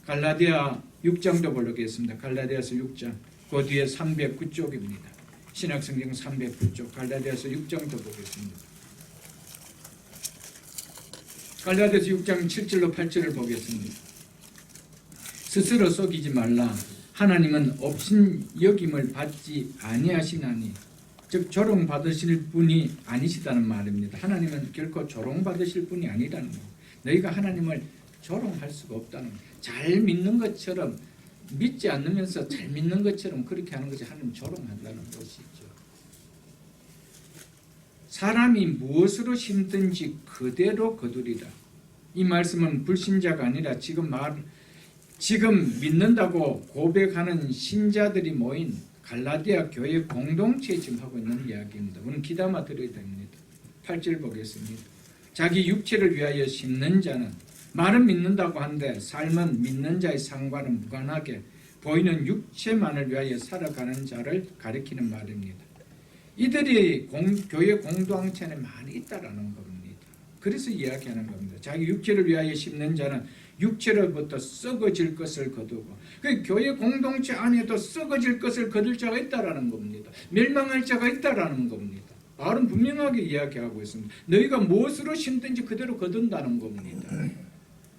갈라디아 6장도 보겠습니다. 갈라디아서 6장 그 뒤에 309쪽입니다. 신약성경 309쪽 갈라디아서 6장도 보겠습니다. 갈라디아서 6장 7절로 8절을 보겠습니다. 스스로 속이지 말라. 하나님은 없인 여김을 받지 아니하시나니 즉 조롱받으실 분이 아니시다는 말입니다. 하나님은 결코 조롱받으실 분이 아니라는 거. 너희가 하나님을 조롱할 수가 없다는 거. 잘 믿는 것처럼 믿지 않으면서 잘 믿는 것처럼 그렇게 하는 것이 하나님 조롱한다는 것이죠. 사람이 무엇으로 심든지 그대로 거두리라. 이 말씀은 불신자가 아니라 지금 믿는다고 고백하는 신자들이 모인 갈라디아 교회 공동체에 지금 하고 있는 이야기입니다. 우리는 귀담아 들어야 됩니다. 8절 보겠습니다. 자기 육체를 위하여 심는 자는 말은 믿는다고 하는데 삶은 믿는 자의 상과는 무관하게 보이는 육체만을 위하여 살아가는 자를 가리키는 말입니다. 이들이 교회 공동체에 많이 있다라는 겁니다. 그래서 이야기하는 겁니다. 자기 육체를 위하여 심는 자는 육체로부터 썩어질 것을 거두고, 그 교회 공동체 안에도 썩어질 것을 거둘 자가 있다라는 겁니다. 멸망할 자가 있다라는 겁니다. 바울은 분명하게 이야기하고 있습니다. 너희가 무엇으로 심든지 그대로 거둔다는 겁니다.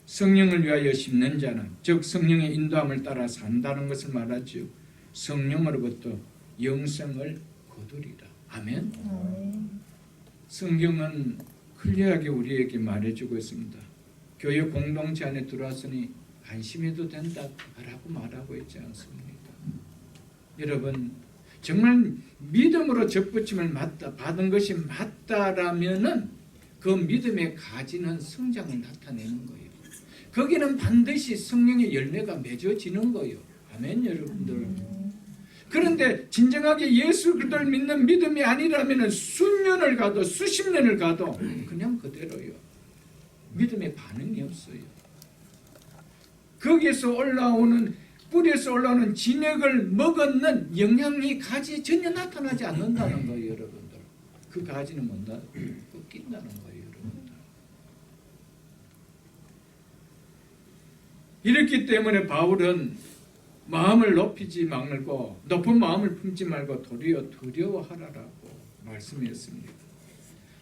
성령을 위하여 심는 자는, 즉 성령의 인도함을 따라 산다는 것을 말하죠. 성령으로부터 영생을 거두리라. 아멘. 성경은 클리어하게 우리에게 말해주고 있습니다. 교회 공동체 안에 들어왔으니 안심해도 된다라고 말하고 있지 않습니까? 여러분, 정말 믿음으로 접붙임을 받은 것이 맞다라면은 그 믿음의 가지는 성장을 나타내는 거예요. 거기는 반드시 성령의 열매가 맺어지는 거예요. 아멘, 여러분들. 그런데 진정하게 예수 그리스도를 믿는 믿음이 아니라면 수년을 가도 수십 년을 가도 그냥 그대로요. 믿음의 반응이 없어요. 거기에서 올라오는, 뿌리에서 올라오는 진액을 먹었는 영향이 가지에 전혀 나타나지 않는다는 거예요, 여러분들. 그 가지는 뭔가 꺾인다는 거예요, 여러분들. 이렇기 때문에 바울은 마음을 높이지 말고, 높은 마음을 품지 말고 도리어 두려워하라라고 말씀했습니다.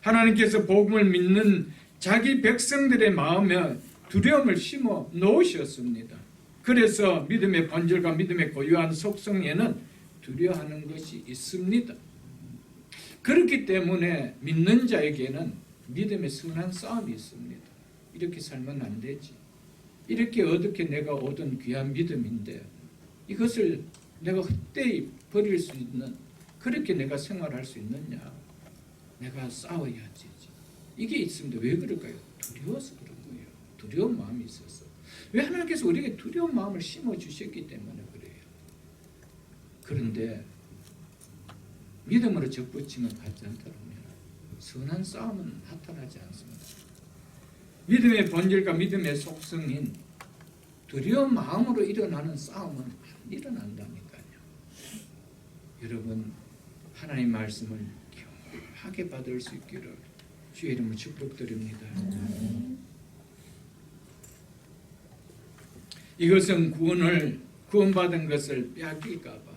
하나님께서 복음을 믿는 자기 백성들의 마음에 두려움을 심어 놓으셨습니다. 그래서 믿음의 본질과 믿음의 고유한 속성에는 두려워하는 것이 있습니다. 그렇기 때문에 믿는 자에게는 믿음의 선한 싸움이 있습니다. 이렇게 살면 안 되지. 이렇게 어떻게 내가 얻은 귀한 믿음인데 이것을 내가 헛되이 버릴 수 있는, 그렇게 내가 생활할 수 있느냐. 내가 싸워야지. 이게 있습니다. 왜 그럴까요? 두려워서 그런 거예요. 두려운 마음이 있어서. 왜 하나님께서 우리에게 두려운 마음을 심어주셨기 때문에 그래요. 그런데 믿음으로 접붙임을 받지 않다면 선한 싸움은 나타나지 않습니다. 믿음의 본질과 믿음의 속성인 두려운 마음으로 일어나는 싸움은 안 일어난다니까요. 여러분, 하나님의 말씀을 경하게 받을 수 있기를 주의 이름으로 축복드립니다. 이것은 구원받은 것을 빼앗길까 봐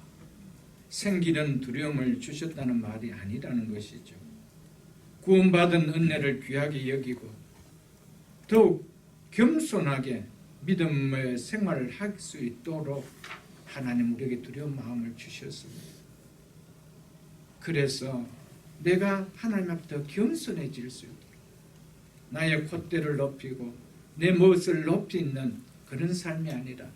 생기는 두려움을 주셨다는 말이 아니라는 것이죠. 구원받은 은혜를 귀하게 여기고 더욱 겸손하게 믿음의 생활을 할 수 있도록 하나님 우리에게 두려운 마음을 주셨습니다. 그래서 내가 하나님 앞에 더 겸손해질 수 있도록 나의 콧대를 높이고 내 멋을 높이는 그런 삶이 아니라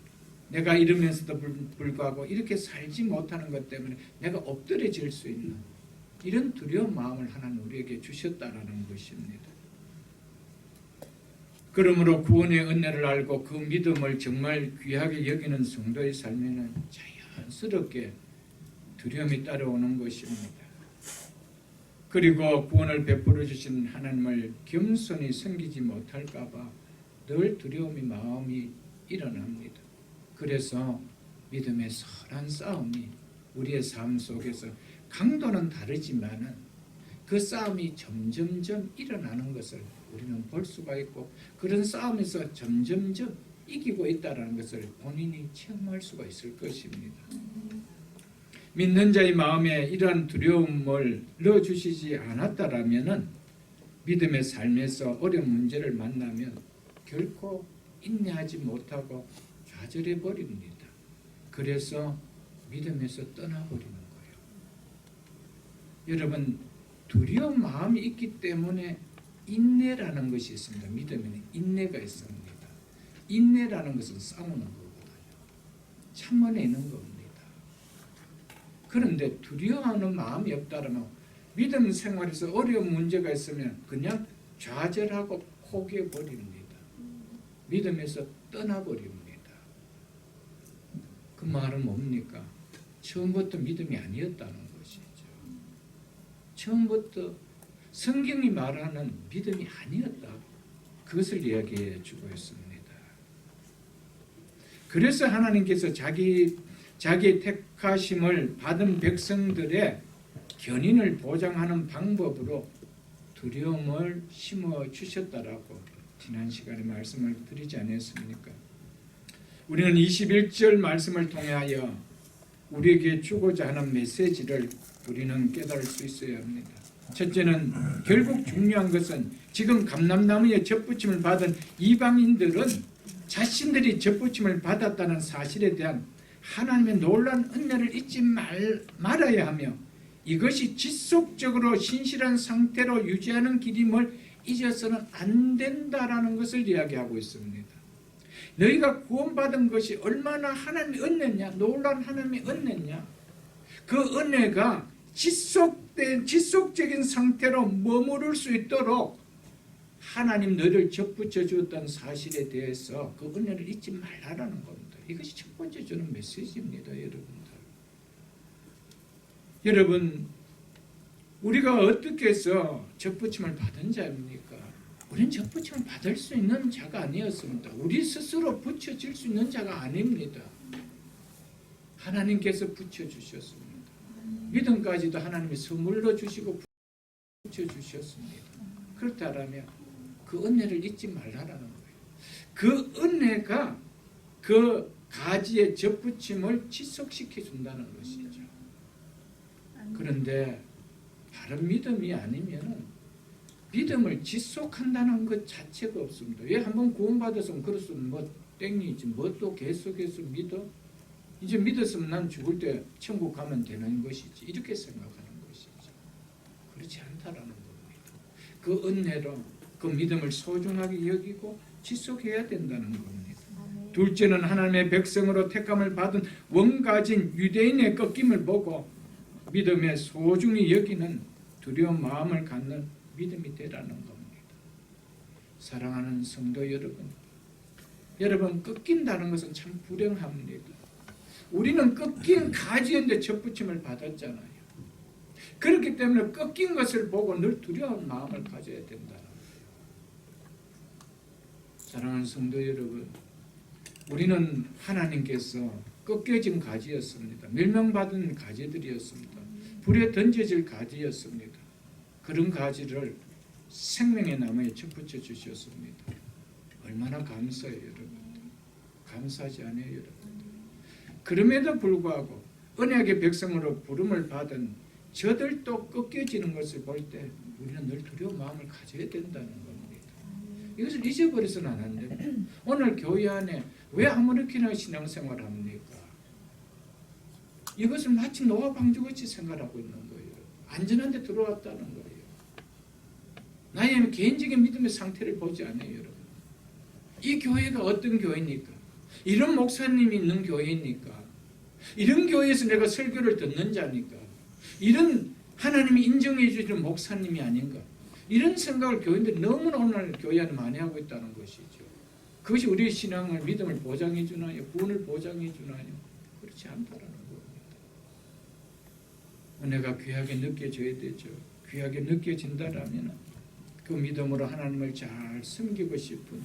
내가 이러면서도 불구하고 이렇게 살지 못하는 것 때문에 내가 엎드려질 수 있는 이런 두려운 마음을 하나님 우리에게 주셨다라는 것입니다. 그러므로 구원의 은혜를 알고 그 믿음을 정말 귀하게 여기는 성도의 삶에는 자연스럽게 두려움이 따라오는 것입니다. 그리고 구원을 베풀어 주신 하나님을 겸손히 섬기지 못할까 봐 늘 두려움이 마음이 일어납니다. 그래서 믿음의 선한 싸움이 우리의 삶 속에서 강도는 다르지만은 그 싸움이 점점점 일어나는 것을 우리는 볼 수가 있고 그런 싸움에서 점점점 이기고 있다는 것을 본인이 체험할 수가 있을 것입니다. 믿는 자의 마음에 이러한 두려움을 넣어주시지 않았다라면 믿음의 삶에서 어려운 문제를 만나면 결코 인내하지 못하고 좌절해 버립니다. 그래서 믿음에서 떠나버리는 거예요. 여러분, 두려운 마음이 있기 때문에 인내라는 것이 있습니다. 믿음에는 인내가 있습니다. 인내라는 것은 싸우는 거거든요. 참아내는 겁니다. 그런데 두려워하는 마음이 없다면 믿음 생활에서 어려운 문제가 있으면 그냥 좌절하고 포기해버립니다. 믿음에서 떠나버립니다. 그 말은 뭡니까? 처음부터 믿음이 아니었다는 것이죠. 처음부터 성경이 말하는 믿음이 아니었다. 그것을 이야기해 주고 있습니다. 그래서 하나님께서 자기 택하심을 받은 백성들의 견인을 보장하는 방법으로 두려움을 심어 주셨다라고 지난 시간에 말씀을 드리지 않았습니까? 우리는 21절 말씀을 통하여 우리에게 주고자 하는 메시지를 우리는 깨달을 수 있어야 합니다. 첫째는 결국 중요한 것은 지금 감람나무에 젖붙임을 받은 이방인들은 자신들이 젖붙임을 받았다는 사실에 대한 하나님의 놀라운 은혜를 잊지 말아야 하며 이것이 지속적으로 신실한 상태로 유지하는 길임을 잊어서는 안 된다라는 것을 이야기하고 있습니다. 너희가 구원받은 것이 얼마나 하나님의 은혜냐, 놀라운 하나님의 은혜냐, 그 은혜가 지속적인 상태로 머무를 수 있도록 하나님 너희를 접붙여 주었다는 사실에 대해서 그 은혜를 잊지 말라는 겁니다. 이것이 첫 번째 주는 메시지입니다. 여러분, 우리가 어떻게 해서 접붙임을 받은 자입니까? 우리는 접붙임을 받을 수 있는 자가 아니었습니다. 우리 스스로 붙여질 수 있는 자가 아닙니다. 하나님께서 붙여주셨습니다. 믿음까지도 하나님이 선물로 주시고 붙여주셨습니다. 그렇다면 그 은혜를 잊지 말라는 거예요. 그 은혜가 그 가지의 접붙임을 지속시켜 준다는 것이죠. 그런데 바른 믿음이 아니면 믿음을 지속한다는 것 자체가 없습니다. 왜 한번 구원받았으면 그렇으면 뭐 땡이지 뭐 또 계속해서 믿어? 이제 믿었으면 난 죽을 때 천국 가면 되는 것이지 이렇게 생각하는 것이죠. 그렇지 않다라는 겁니다. 그 은혜로 그 믿음을 소중하게 여기고 지속해야 된다는 겁니다. 둘째는 하나님의 백성으로 택함을 받은 원가진 유대인의 꺾임을 보고 믿음에 소중히 여기는 두려운 마음을 갖는 믿음이 되라는 겁니다. 사랑하는 성도 여러분 꺾인다는 것은 참 불행합니다. 우리는 꺾인 가지인데 접붙임을 받았잖아요. 그렇기 때문에 꺾인 것을 보고 늘 두려운 마음을 가져야 된다는 거예요. 사랑하는 성도 여러분, 우리는 하나님께서 꺾여진 가지였습니다. 멸망받은 가지들이었습니다. 불에 던져질 가지였습니다. 그런 가지를 생명의 나무에 접붙여 주셨습니다. 얼마나 감사해요, 여러분. 감사하지 않아요, 여러분. 그럼에도 불구하고 언약의 백성으로 부름을 받은 저들도 꺾여지는 것을 볼 때 우리는 늘 두려운 마음을 가져야 된다는 겁니다. 이것을 잊어버려서는 안 됩니다. 오늘 교회 안에 왜 아무렇게나 신앙생활을 합니까? 이것을 마치 노아 방주같이 생각하고 있는 거예요. 안전한 데 들어왔다는 거예요. 나의 개인적인 믿음의 상태를 보지 않아요, 여러분. 이 교회가 어떤 교회입니까? 이런 목사님이 있는 교회입니까? 이런 교회에서 내가 설교를 듣는 자니까? 이런 하나님이 인정해 주시는 목사님이 아닌가? 이런 생각을 교인들이 너무나 오늘 교회 안에 많이 하고 있다는 것이죠. 그것이 우리의 신앙을, 믿음을 보장해 주나요? 구원을 보장해 주나요? 그렇지 않다라는 겁니다. 은혜가 귀하게 느껴져야 되죠. 귀하게 느껴진다라면 그 믿음으로 하나님을 잘 섬기고 싶은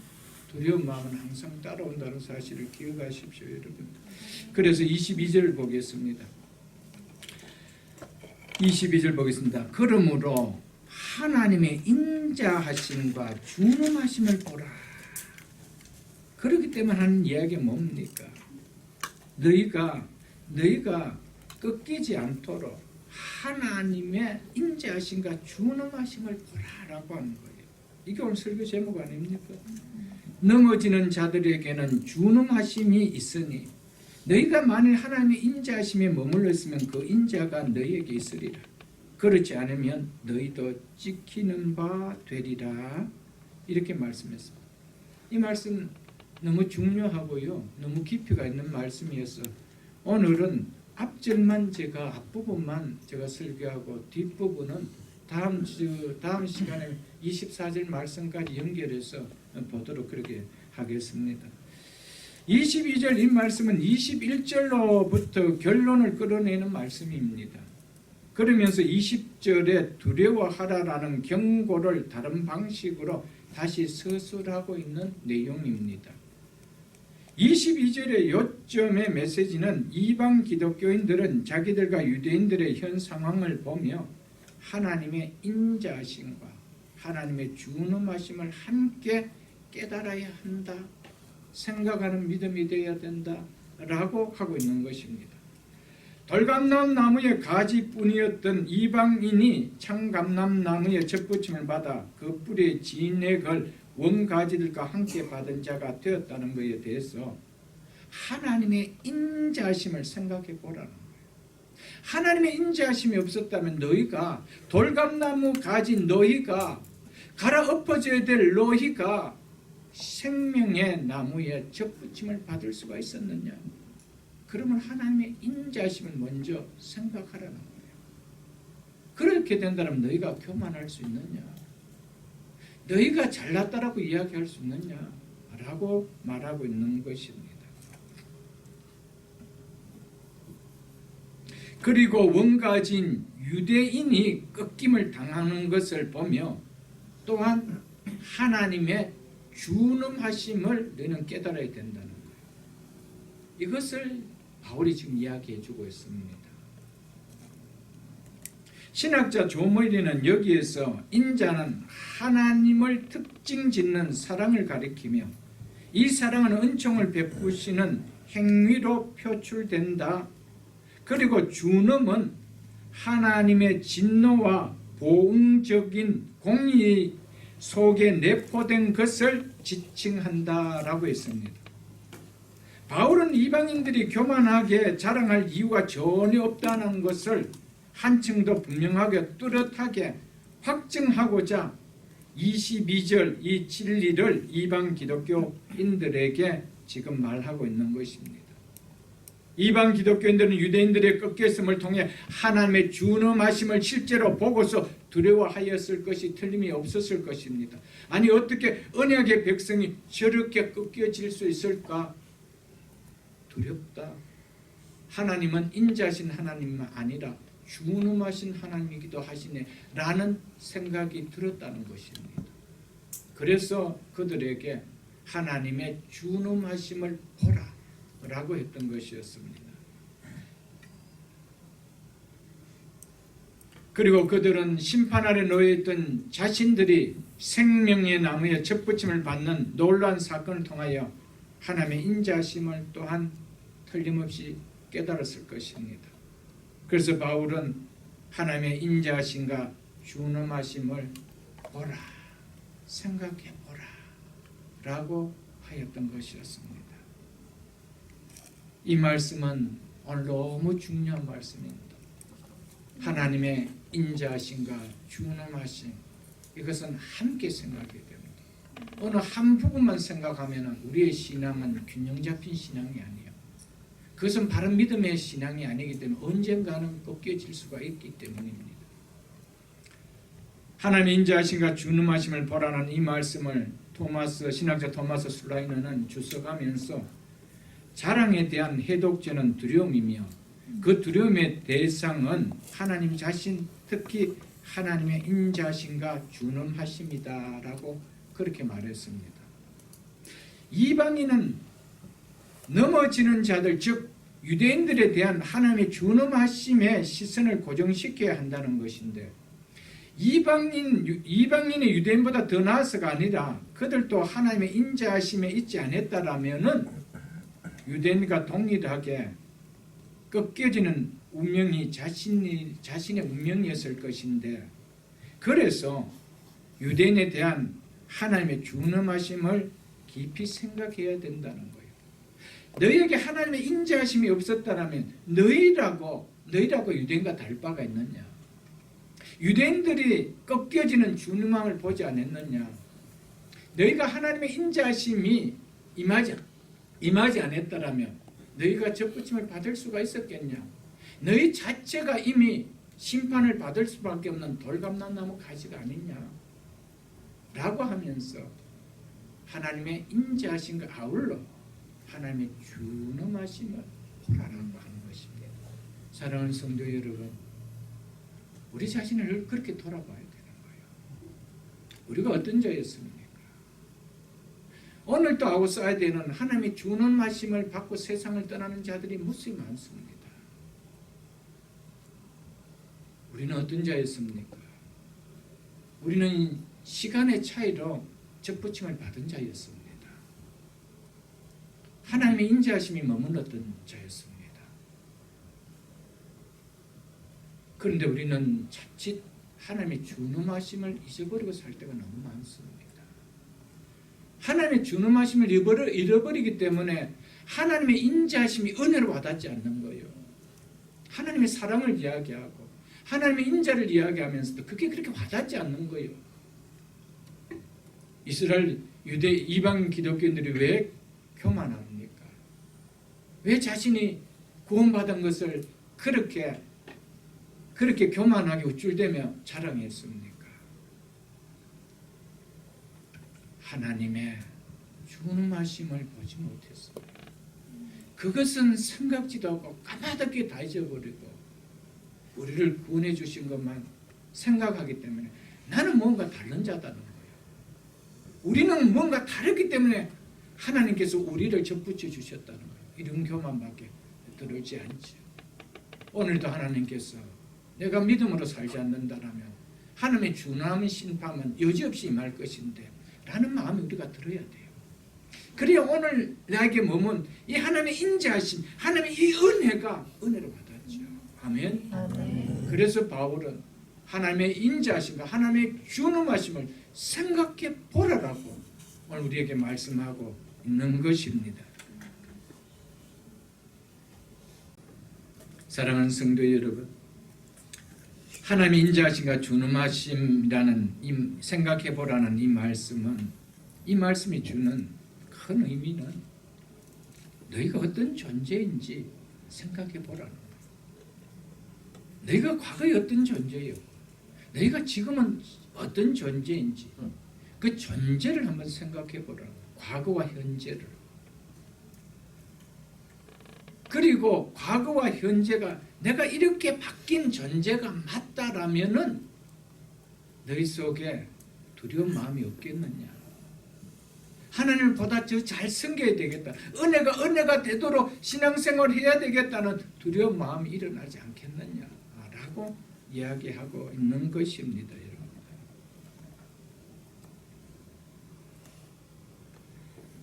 두려운 마음은 항상 따라온다는 사실을 기억하십시오, 여러분. 그래서 22절을 보겠습니다. 22절 보겠습니다. 그러므로 하나님의 인자하심과 준엄하심을 보라. 그렇기 때문에 하는 이야기가 뭡니까? 너희가 꺾이지 않도록 하나님의 인자하심과 준엄하심을 보라라고 하는 거예요. 이게 오늘 설교 제목 아닙니까? 넘어지는 자들에게는 준엄하심이 있으니 너희가 만일 하나님의 인자하심에 머물러 있으면 그 인자가 너희에게 있으리라. 그렇지 않으면 너희도 지키는 바 되리라. 이렇게 말씀했습니다. 이 말씀 너무 중요하고요. 너무 깊이가 있는 말씀이어서 오늘은 앞절만 앞부분만 제가 설교하고 뒷부분은 다음 시간에 24절 말씀까지 연결해서 보도록 그렇게 하겠습니다. 22절 이 말씀은 21절로부터 결론을 끌어내는 말씀입니다. 그러면서 20절에 두려워하라라는 경고를 다른 방식으로 다시 서술하고 있는 내용입니다. 22절의 요점의 메시지는 이방 기독교인들은 자기들과 유대인들의 현 상황을 보며 하나님의 인자하심과 하나님의 준엄하심을 함께 깨달아야 한다, 생각하는 믿음이 되어야 된다라고 하고 있는 것입니다. 돌감람나무의 가지뿐이었던 이방인이 참감람나무의 접붙임을 받아 그 뿌리에 진액을 원가지들과 함께 받은 자가 되었다는 것에 대해서 하나님의 인자하심을 생각해 보라는 거예요. 하나님의 인자하심이 없었다면 너희가 돌감나무 가지 너희가 갈아엎어져야 될 너희가 생명의 나무에 접붙임을 받을 수가 있었느냐? 그러면 하나님의 인자하심을 먼저 생각하라는 거예요. 그렇게 된다면 너희가 교만할 수 있느냐? 너희가 잘났다라고 이야기할 수 있느냐? 라고 말하고 있는 것입니다. 그리고 원가진 유대인이 꺾임을 당하는 것을 보며 또한 하나님의 준엄하심을 너희는 깨달아야 된다는 거예요. 이것을 바울이 지금 이야기해 주고 있습니다. 신학자 조모리는 여기에서 인자는 하나님을 특징 짓는 사랑을 가리키며 이 사랑은 은총을 베푸시는 행위로 표출된다. 그리고 준엄은 하나님의 진노와 보응적인 공의 속에 내포된 것을 지칭한다라고 했습니다. 바울은 이방인들이 교만하게 자랑할 이유가 전혀 없다는 것을 한층 더 분명하게 뚜렷하게 확증하고자 22절 이 진리를 이방 기독교인들에게 지금 말하고 있는 것입니다. 이방 기독교인들은 유대인들의 꺾였음을 통해 하나님의 준엄하심을 실제로 보고서 두려워하였을 것이 틀림이 없었을 것입니다. 아니 어떻게 언약의 백성이 저렇게 꺾여질 수 있을까? 두렵다. 하나님은 인자하신 하나님만 아니라 준엄하신 하나님이기도 하시네 라는 생각이 들었다는 것입니다. 그래서 그들에게 하나님의 준엄하심을 보라 라고 했던 것이었습니다. 그리고 그들은 심판 아래 놓여있던 자신들이 생명의 나무에 접붙임을 받는 놀라운 사건을 통하여 하나님의 인자하심을 또한 틀림없이 깨달았을 것입니다. 그래서 바울은 하나님의 인자하심과 준엄하심을 보라, 생각해 보라 라고 하였던 것이었습니다. 이 말씀은 오늘 너무 중요한 말씀입니다. 하나님의 인자하심과 준엄하심, 이것은 함께 생각해야 됩니다. 어느 한 부분만 생각하면 우리의 신앙은 균형 잡힌 신앙이 아니에요. 그것은 바른 믿음의 신앙이 아니기 때문에 언젠가는 꺾여질 수가 있기 때문입니다. 하나님의 인자하심과 준엄하심을 보라는 이 말씀을 신학자 토마스 슬라이너는 주석하면서 자랑에 대한 해독제는 두려움이며 그 두려움의 대상은 하나님 자신, 특히 하나님의 인자하심과 준엄하심이다라고 그렇게 말했습니다. 이방인은 넘어지는 자들, 즉 유대인들에 대한 하나님의 준엄하심의 시선을 고정시켜야 한다는 것인데, 이방인이 유대인보다 더 나아서가 아니라 그들도 하나님의 인자하심에 있지 않았다라면은 유대인과 동일하게 꺾여지는 운명이 자신의 운명이었을 것인데, 그래서 유대인에 대한 하나님의 준엄하심을 깊이 생각해야 된다는 거예요. 너희에게 하나님의 인자하심이 없었다면 너희라고 유대인과 다를 바가 있느냐? 유대인들이 꺾여지는 준엄함을 보지 않았느냐? 너희가 하나님의 인자하심이 임하지 않았다라면 너희가 접붙임을 받을 수가 있었겠냐? 너희 자체가 이미 심판을 받을 수밖에 없는 돌감람나무 가지가 아니냐? 라고 하면서 하나님의 인자하심과 아울러 하나님의 준엄하심을 보라라고 하는 것입니다. 사랑하는 성도 여러분, 우리 자신을 그렇게 돌아봐야 되는 거예요. 우리가 어떤 자였습니까? 오늘도 아웃사이드에는 하나님의 준엄하심을 받고 세상을 떠나는 자들이 무수히 많습니다. 우리는 어떤 자였습니까? 우리는 시간의 차이로 접붙임을 받은 자였습니다. 하나님의 인자하심이 머물렀던 자였습니다. 그런데 우리는 자칫 하나님의 준엄하심을 잊어버리고 살 때가 너무 많습니다. 하나님의 준엄하심을 잃어버리기 때문에 하나님의 인자하심이 은혜로 와닿지 않는 거예요. 하나님의 사랑을 이야기하고 하나님의 인자를 이야기하면서도 그게 그렇게 와닿지 않는 거예요. 이스라엘 유대 이방 기독교인들이 왜 교만합니까? 왜 자신이 구원받은 것을 그렇게 교만하게 우쭐대며 자랑했습니까? 하나님의 준엄하심을 보지 못했습니다. 그것은 생각지도 않고 까마득히 다 잊어버리고 우리를 구원해 주신 것만 생각하기 때문에 나는 뭔가 다른 자다는 거예요. 우리는 뭔가 다르기 때문에 하나님께서 우리를 접붙여 주셨다는 거예요. 이런 교만밖에 들어오지 않죠. 오늘도 하나님께서 내가 믿음으로 살지 않는다라면 하나님의 준엄한 심판은 여지없이 임할 것인데 라는 마음이 우리가 들어야 돼요. 그래야 오늘 나에게 머문 이 하나님의 인자하심, 하나님의 이 은혜가 은혜로 받았죠. 아멘. 아멘. 그래서 바울은 하나님의 인자하심과 하나님의 준엄하심을 생각해 보라라고 오늘 우리에게 말씀하고 있는 것입니다. 사랑하는 성도 여러분, 하나님의 인자하심과 준엄하심이라는 생각해 보라는 이 말씀이 주는 큰 의미는 너희가 어떤 존재인지 생각해 보라는 거예요. 너희가 과거에 어떤 존재예요? 너희가 지금은 어떤 존재인지 그 존재를 한번 생각해 보라는 거예요. 과거와 현재를. 그리고 과거와 현재가 내가 이렇게 바뀐 존재가 맞다라면은 너희 속에 두려운 마음이 없겠느냐? 하나님을 보다 더 잘 섬겨야 되겠다. 은혜가 되도록 신앙생활을 해야 되겠다는 두려운 마음이 일어나지 않겠느냐라고 이야기하고 있는 것입니다, 여러분.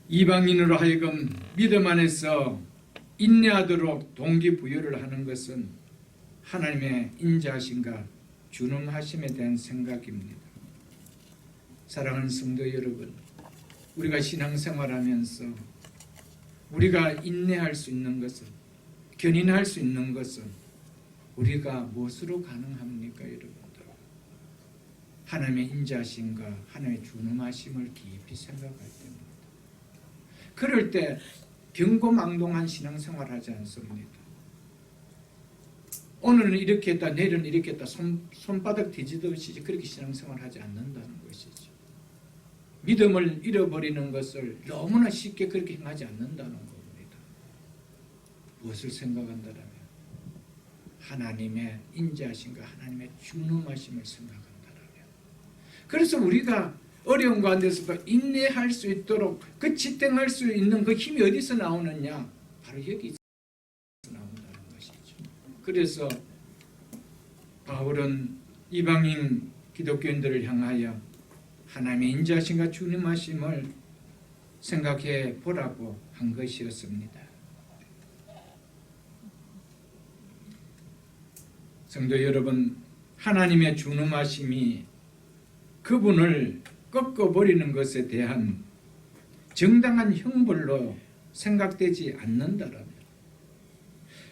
이방인으로 하여금 믿음 안에서 인내하도록 동기부여를 하는 것은 하나님의 인자하심과 준엄하심에 대한 생각입니다. 사랑하는 성도 여러분, 우리가 신앙생활하면서 우리가 인내할 수 있는 것은, 견인할 수 있는 것은 우리가 무엇으로 가능합니까, 여러분들? 하나님의 인자하심과 하나님의 준엄하심을 깊이 생각할 때입니다. 그럴 때 경고망동한 신앙생활 하지 않습니다. 오늘은 이렇게 했다, 내일은 이렇게 했다, 손바닥 뒤지듯이 그렇게 신앙생활 하지 않는다는 것이죠. 믿음을 잃어버리는 것을 너무나 쉽게 그렇게 행하지 않는다는 겁니다. 무엇을 생각한다면 하나님의 인자하심과 하나님의 준엄하심을 생각한다면, 그래서 우리가 어려운 가운데서도 인내할 수 있도록 그 지탱할 수 있는 그 힘이 어디서 나오느냐? 바로 여기서 나온다는 것이죠. 그래서 바울은 이방인 기독교인들을 향하여 하나님의 인자하심과 준엄하심을 생각해 보라고 한 것이었습니다. 성도 여러분, 하나님의 준엄하심이 그분을 꺾어버리는 것에 대한 정당한 형벌로 생각되지 않는다라면,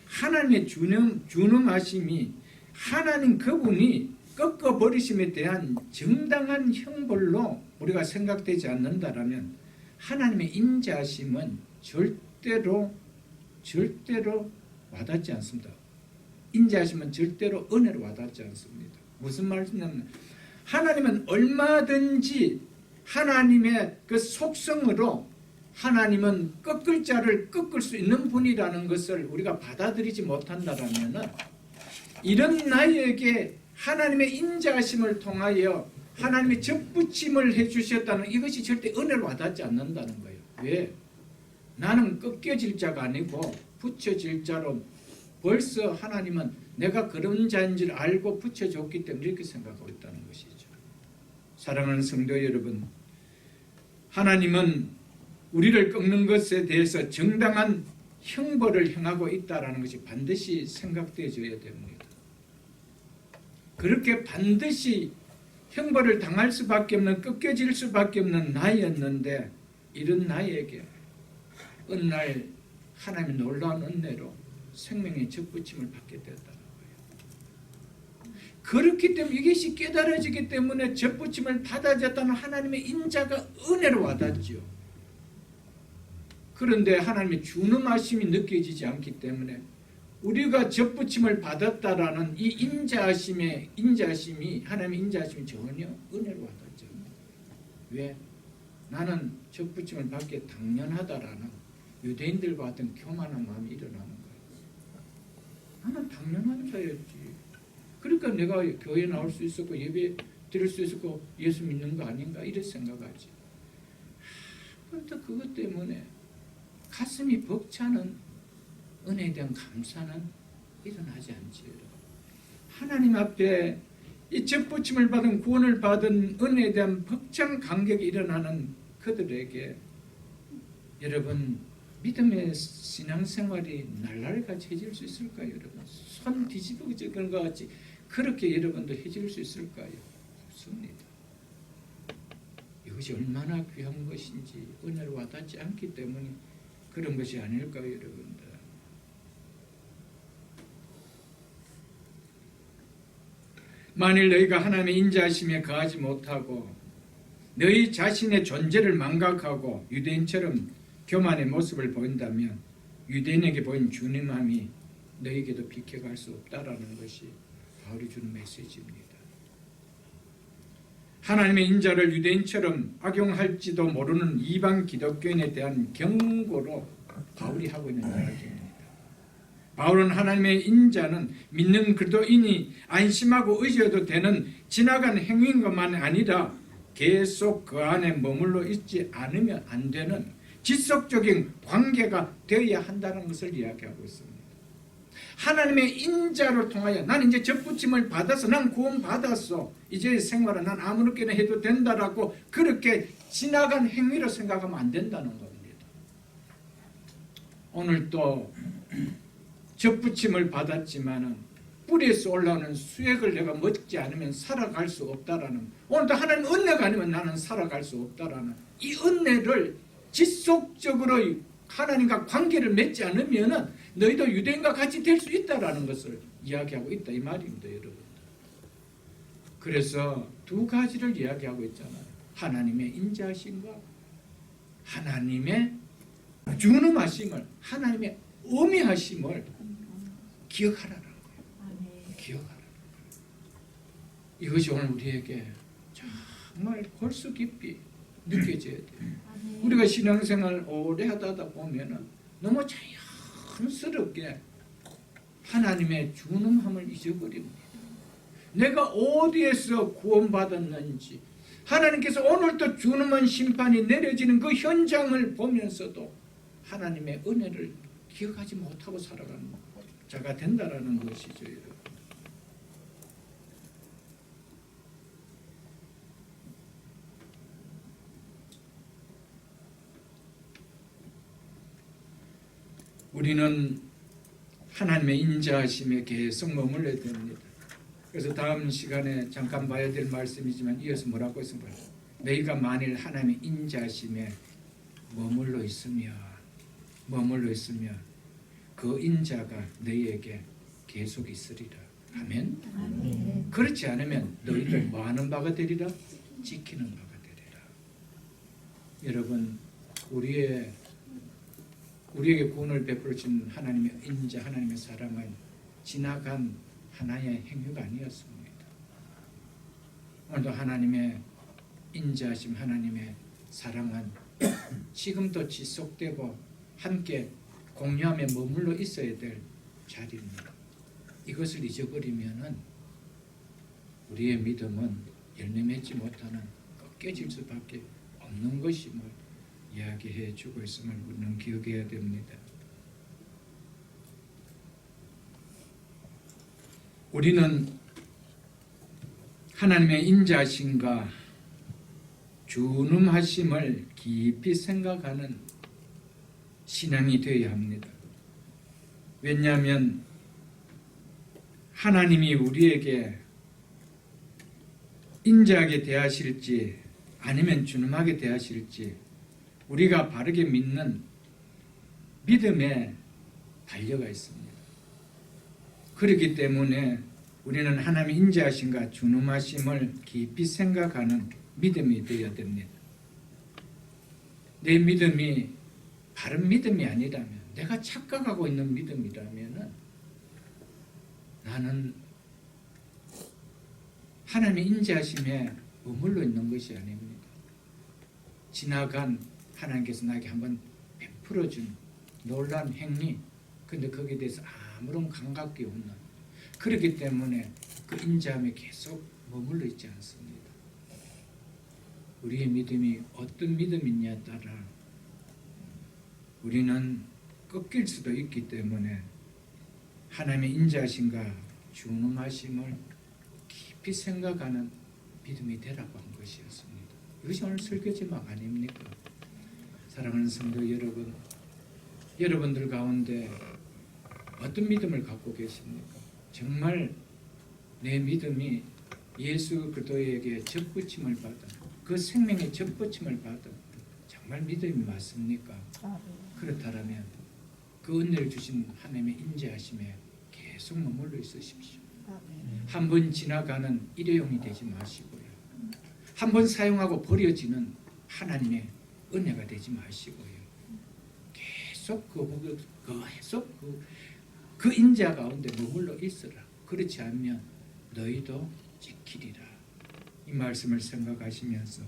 하나님의 준엄하심이 하나님 그분이 꺾어버리심에 대한 정당한 형벌로 우리가 생각되지 않는다라면 하나님의 인자하심은 절대로 와닿지 않습니다. 인자하심은 절대로 은혜로 와닿지 않습니다. 무슨 말이냐면 하나님은 얼마든지 하나님의 그 속성으로 하나님은 꺾을 자를 꺾을 수 있는 분이라는 것을 우리가 받아들이지 못한다면 이런 나에게 하나님의 인자하심을 통하여 하나님의 접붙임을 해주셨다는 이것이 절대 은혜로 와닿지 않는다는 거예요. 왜? 나는 꺾여질 자가 아니고 붙여질 자로 벌써 하나님은 내가 그런 자인 줄 알고 붙여줬기 때문에 이렇게 생각하고 있다는 것이죠. 사랑하는 성도 여러분, 하나님은 우리를 꺾는 것에 대해서 정당한 형벌을 행하고 있다는 것이 반드시 생각되어져야 됩니다. 그렇게 반드시 형벌을 당할 수밖에 없는, 꺾여질 수밖에 없는 나였는데 이런 나에게 어느 날 하나님의 놀라운 은혜로 생명의 접붙임을 받게 되었다는 거예요. 그렇기 때문에 이것이 깨달아지기 때문에 접붙임을 받아졌다는 하나님의 인자가 은혜로 와닿죠. 그런데 하나님의 준엄하심이 느껴지지 않기 때문에 우리가 접붙임을 받았다라는 이 인자하심이 하나님의 인자하심이 전혀 은혜로 와닿지 않습니다. 왜? 나는 접붙임을 받기에 당연하다라는 유대인들과 같은 교만한 마음이 일어나는 거예요. 나는 당연한 자였지. 그러니까 내가 교회에 나올 수 있었고 예배 드릴 수 있었고 예수 믿는 거 아닌가 이렇게 생각하지. 그런데 그것 때문에 가슴이 벅차는 은혜에 대한 감사는 일어나지 않지요. 하나님 앞에 이 접붙임을 받은 구원을 받은 은혜에 대한 벅찬 감격이 일어나는 그들에게 여러분 믿음의 신앙생활이 날라리같이 해질 수 있을까요? 여러분 손 뒤집어지는 것 같이 그렇게 여러분도 해질 수 있을까요? 없습니다. 이것이 얼마나 귀한 것인지 은혜로 와닿지 않기 때문에 그런 것이 아닐까요, 여러분들? 만일 너희가 하나님의 인자하심에 거하지 못하고 너희 자신의 존재를 망각하고 유대인처럼 교만의 모습을 보인다면 유대인에게 보인 주님함이 너희에게도 비켜갈 수 없다라는 것이 바울이 주는 메시지입니다. 하나님의 인자를 유대인처럼 악용할지도 모르는 이방 기독교인에 대한 경고로 바울이 하고 있는 이야기입니다. 바울은 하나님의 인자는 믿는 그리스도인이 안심하고 의지해도 되는 지나간 행위인 것만 아니라 계속 그 안에 머물러 있지 않으면 안 되는 지속적인 관계가 되어야 한다는 것을 이야기하고 있습니다. 하나님의 인자를 통하여 난 이제 접붙임을 받아서 난 구원받았어. 이제 생활은 난 아무렇게나 해도 된다라고 그렇게 지나간 행위로 생각하면 안 된다는 겁니다. 오늘 또 접붙임을 받았지만은 뿌리에서 올라오는 수액을 내가 먹지 않으면 살아갈 수 없다라는 오늘도 하나님 은혜가 아니면 나는 살아갈 수 없다라는 이 은혜를 지속적으로 하나님과 관계를 맺지 않으면은 너희도 유대인과 같이 될 수 있다라는 것을 이야기하고 있다 이 말입니다, 여러분. 그래서 두 가지를 이야기하고 있잖아요. 하나님의 인자하심과 하나님의 준엄하심을, 하나님의 어미하심을 기억하라는 거예요. 기억하라는 거예요. 이것이 오늘 우리에게 정말 골수 깊이 느껴져야 돼요. 우리가 신앙생활 오래 하다 보면은 너무 자연스럽게 하나님의 준엄함을 잊어버립니다. 내가 어디에서 구원받았는지 하나님께서 오늘도 준엄한 심판이 내려지는 그 현장을 보면서도 하나님의 은혜를 기억하지 못하고 살아가는 자가 된다라는 것이죠. 여러분. 우리는 하나님의 인자하심에 계속 머물러야 됩니다. 그래서 다음 시간에 잠깐 봐야 될 말씀이지만 이어서 뭐라고 했습니까? 너희가 만일 하나님의 인자하심에 머물러 있으면 그 인자가 너희에게 계속 있으리라. 아멘? 아멘. 그렇지 않으면 너희들 뭐하는 바가 되리라? 지키는 바가 되리라. 여러분 우리에게 구원을 베풀어 주신 하나님의 인자, 하나님의 사랑은 지나간 하나의 행위가 아니었습니다. 오늘도 하나님의 인자하심 하나님의 사랑은 지금도 지속되고 함께 공유하며 머물러 있어야 될 자리입니다. 이것을 잊어버리면은 우리의 믿음은 열매 맺지 못하는 꺾여질 수밖에 없는 것임을 이야기해 주고 있음을 우리는 기억해야 됩니다. 우리는 하나님의 인자하심과 준엄하심을 깊이 생각하는 신앙이 되어야 합니다. 왜냐하면 하나님이 우리에게 인자하게 대하실지 아니면 준엄하게 대하실지 우리가 바르게 믿는 믿음에 달려가 있습니다. 그렇기 때문에 우리는 하나님의 인자하심과 준엄하심을 깊이 생각하는 믿음이 되어야 됩니다. 내 믿음이 바른 믿음이 아니라면, 내가 착각하고 있는 믿음이라면 나는 하나님의 인자하심에 머물러 있는 것이 아닙니다. 지나간 하나님께서 나에게 한번 베풀어준 놀라운 행위, 근데 거기에 대해서 아무런 감각이 없는, 그렇기 때문에 그 인자함에 계속 머물러 있지 않습니다. 우리의 믿음이 어떤 믿음이냐에 따라 우리는 꺾일 수도 있기 때문에 하나님의 인자하심과 준엄하심을 깊이 생각하는 믿음이 되라고 한 것이었습니다. 이것이 오늘 설교 제목 아닙니까? 사랑하는 성도 여러분, 여러분들 가운데 어떤 믿음을 갖고 계십니까? 정말 내 믿음이 예수 그리스도에게 접붙임을 받은, 그 생명의 접붙임을 받은 정말 믿음이 맞습니까? 그렇다면 그 은혜를 주신 하나님의 인자하심에 계속 머물러 있으십시오. 한 번 지나가는 일회용이 되지 마시고요. 한 번 사용하고 버려지는 하나님의 은혜가 되지 마시고요. 계속 그 인자 가운데 머물러 있으라. 그렇지 않으면 너희도 지키리라. 이 말씀을 생각하시면서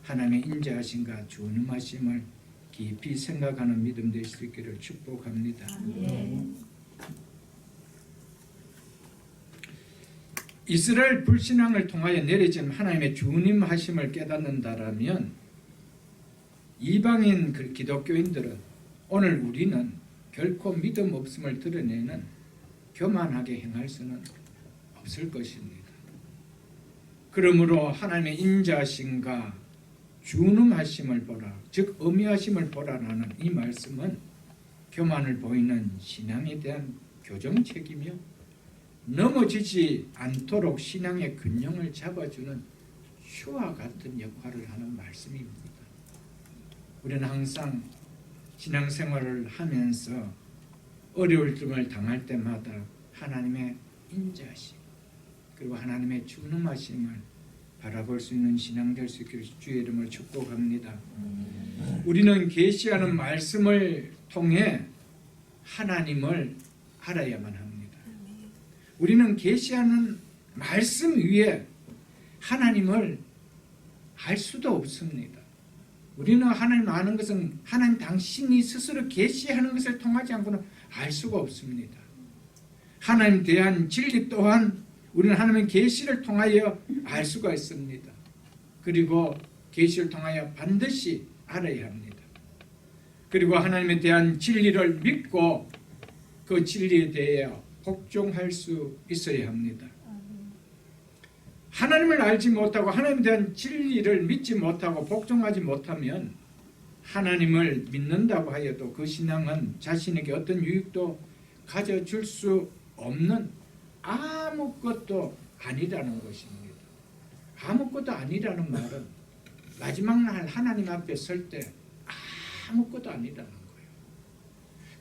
하나님의 인자하심과 준엄하심을 깊이 생각하는 믿음 될 수 있기를 축복합니다. 이스라엘 불신앙을 통하여 내려진 하나님의 준엄하심을 깨닫는다라면 이방인 기독교인들은 오늘 우리는 결코 믿음 없음을 드러내는 교만하게 행할 수는 없을 것입니다. 그러므로 하나님의 인자하심과 준엄하심을 보라, 즉 어미하심을 보라라는 이 말씀은 교만을 보이는 신앙에 대한 교정책이며 넘어지지 않도록 신앙의 균형을 잡아주는 슈와 같은 역할을 하는 말씀입니다. 우리는 항상 신앙생활을 하면서 어려울 점을 당할 때마다 하나님의 인자하심 그리고 하나님의 준엄하심을 바라볼 수 있는 신앙 될 수 있기를 주의 이름으로 축복합니다. 우리는 계시하는 말씀을 통해 하나님을 알아야만 합니다. 우리는 계시하는 말씀 위에 하나님을 알 수도 없습니다. 우리는 하나님 아는 것은 하나님 당신이 스스로 계시하는 것을 통하지 않고는 알 수가 없습니다. 하나님 대한 진리 또한 우리는 하나님의 계시를 통하여 알 수가 있습니다. 그리고 계시를 통하여 반드시 알아야 합니다. 그리고 하나님에 대한 진리를 믿고 그 진리에 대하여 복종할 수 있어야 합니다. 하나님을 알지 못하고 하나님에 대한 진리를 믿지 못하고 복종하지 못하면 하나님을 믿는다고 하여도 그 신앙은 자신에게 어떤 유익도 가져줄 수 없는 아무것도 아니라는 것입니다. 아무것도 아니라는 말은 마지막 날 하나님 앞에 설 때 아무것도 아니라는 거예요.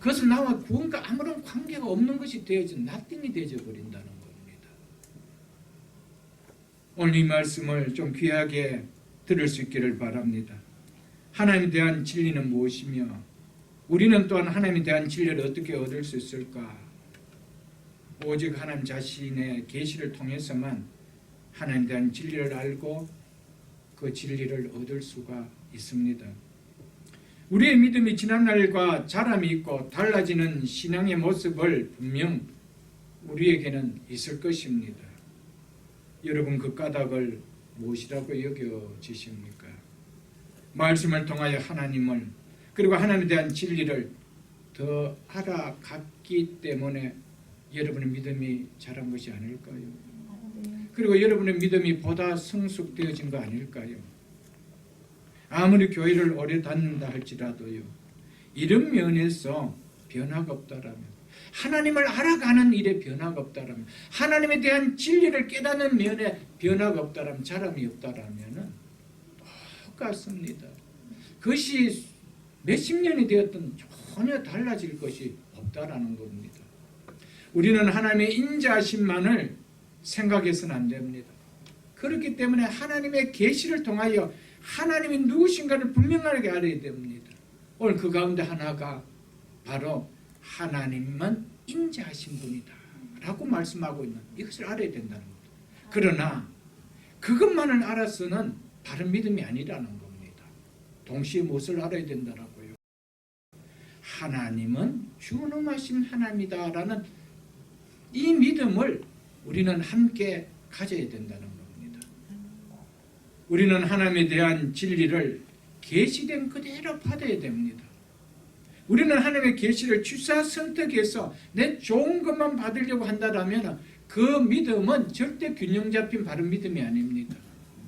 그것은 나와 구원과 아무런 관계가 없는 것이 되어져 nothing이 되어져 버린다는 겁니다. 오늘 이 말씀을 좀 귀하게 들을 수 있기를 바랍니다. 하나님에 대한 진리는 무엇이며 우리는 또한 하나님에 대한 진리를 어떻게 얻을 수 있을까? 오직 하나님 자신의 계시를 통해서만 하나님에 대한 진리를 알고 그 진리를 얻을 수가 있습니다. 우리의 믿음이 지난날과 자람이 있고 달라지는 신앙의 모습을 분명 우리에게는 있을 것입니다. 여러분, 그 까닭을 무엇이라고 여겨지십니까? 말씀을 통하여 하나님을, 그리고 하나님에 대한 진리를 더 알아갔기 때문에 여러분의 믿음이 자란 것이 아닐까요? 그리고 여러분의 믿음이 보다 성숙되어진 거 아닐까요? 아무리 교회를 오래 다닌다 할지라도요, 이런 면에서 변화가 없다라면, 하나님을 알아가는 일에 변화가 없다라면, 하나님에 대한 진리를 깨닫는 면에 변화가 없다라면, 자람이 없다라면 똑같습니다. 그것이 몇십 년이 되었든 전혀 달라질 것이 없다라는 겁니다. 우리는 하나님의 인자하심만을 생각해서는 안 됩니다. 그렇기 때문에 하나님의 계시를 통하여 하나님이 누구신가를 분명하게 알아야 됩니다. 오늘 그 가운데 하나가 바로 하나님만 인자하신 분이다 라고 말씀하고 있는 이것을 알아야 된다는 겁니다. 그러나 그것만을 알아서는 바른 믿음이 아니라는 겁니다. 동시에 무엇을 알아야 된다라고요? 하나님은 준엄하신 하나님이다 라는 이 믿음을 우리는 함께 가져야 된다는 겁니다. 우리는 하나님에 대한 진리를 계시된 그대로 받아야 됩니다. 우리는 하나님의 계시를 취사 선택해서 내 좋은 것만 받으려고 한다면 그 믿음은 절대 균형 잡힌 바른 믿음이 아닙니다.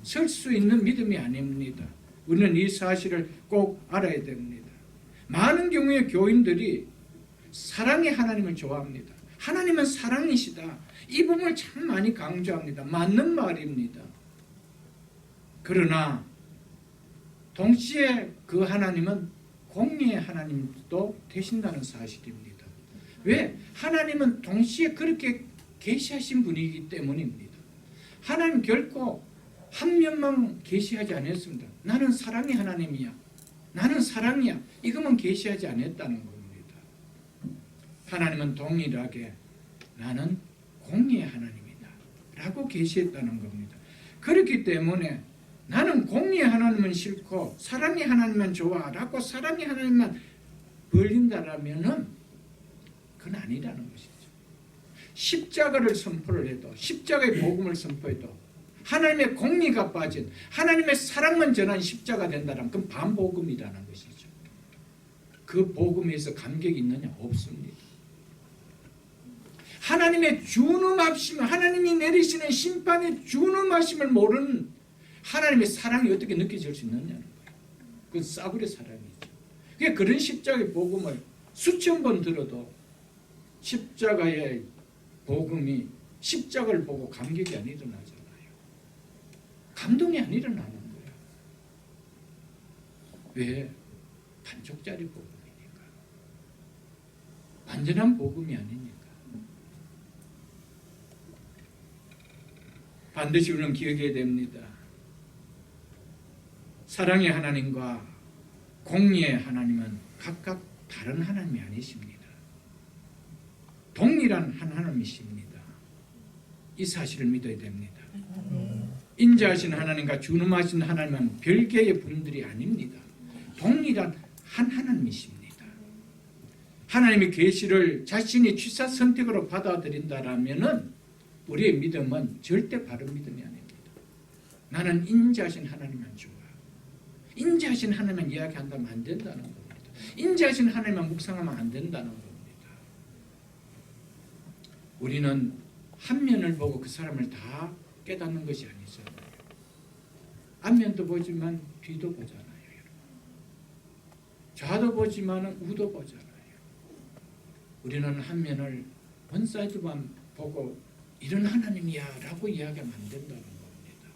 설 수 있는 믿음이 아닙니다. 우리는 이 사실을 꼭 알아야 됩니다. 많은 경우에 교인들이 사랑의 하나님을 좋아합니다. 하나님은 사랑이시다. 이 부분을 참 많이 강조합니다. 맞는 말입니다. 그러나 동시에 그 하나님은 공의의 하나님도 되신다는 사실입니다. 왜? 하나님은 동시에 그렇게 계시하신 분이기 때문입니다. 하나님 결코 한 면만 계시하지 않았습니다. 나는 사랑의 하나님이야. 나는 사랑이야. 이것만 계시하지 않았다는 겁니다. 하나님은 동일하게 나는 공의의 하나님이다 라고 계시했다는 겁니다. 그렇기 때문에 나는 공의의 하나님은 싫고 사랑의 하나님만 좋아 라고 사랑의 하나님만 벌린다라면 그건 아니라는 것이죠. 십자가를 선포를 해도, 십자가의 복음을 선포해도 하나님의 공의가 빠진, 하나님의 사랑만 전한 십자가 된다면 그건 반복음이라는 것이죠. 그 복음에서 감격이 있느냐? 없습니다. 하나님의 준엄하심, 하나님이 내리시는 심판의 준엄하심을 모르는 하나님의 사랑이 어떻게 느껴질 수 있느냐는 거예요. 그건 싸구려 사랑이죠. 그러니까 그런 십자가의 복음을 수천 번 들어도 십자가의 복음이 십자가를 보고 감격이 안 일어나잖아요. 감동이 안 일어나는 거예요. 왜? 반쪽짜리 복음이니까. 완전한 복음이 아니니까. 반드시 우리는 기억해야 됩니다. 사랑의 하나님과 공의의 하나님은 각각 다른 하나님이 아니십니다. 동일한 한 하나님이십니다. 이 사실을 믿어야 됩니다. 인자하신 하나님과 준엄하신 하나님은 별개의 분들이 아닙니다. 동일한 한 하나님이십니다. 하나님의 계시를 자신이 취사 선택으로 받아들인다라면은 우리의 믿음은 절대 바른 믿음이 아닙니다. 나는 인자하신 하나님만 좋아. 인자하신 하나님만 이야기한다면 안 된다는 겁니다. 인자하신 하나님만 묵상하면 안 된다는 겁니다. 우리는 한 면을 보고 그 사람을 다 깨닫는 것이 아니잖아요. 앞면도 보지만 뒤도 보잖아요. 좌도 보지만 우도 보잖아요. 우리는 한 면을 원사이드만 보고 이런 하나님이야 라고 이야기하면 안 된다는 겁니다.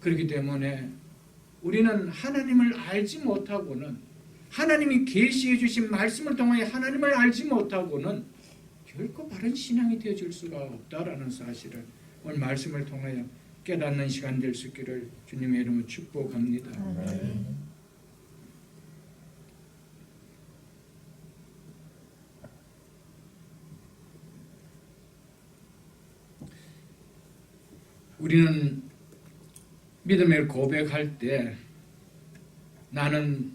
그렇기 때문에 우리는 하나님을 알지 못하고는, 하나님이 계시해 주신 말씀을 통하여 하나님을 알지 못하고는 결코 바른 신앙이 되어질 수가 없다라는 사실을 오늘 말씀을 통하여 깨닫는 시간 될 수 있기를 주님의 이름으로 축복합니다. 우리는 믿음을 고백할 때 나는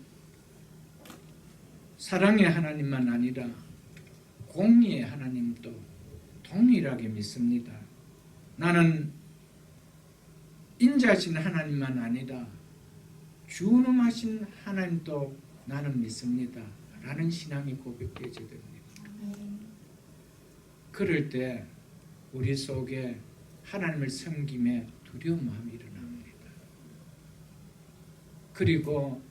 사랑의 하나님만 아니라 공의의 하나님도 동일하게 믿습니다. 나는 인자하신 하나님만 아니라 주님하신 하나님도 나는 믿습니다. 라는 신앙이 고백되어야 됩니다. 그럴 때 우리 속에 하나님을 섬김에 두려운 마음이 일어납니다. 그리고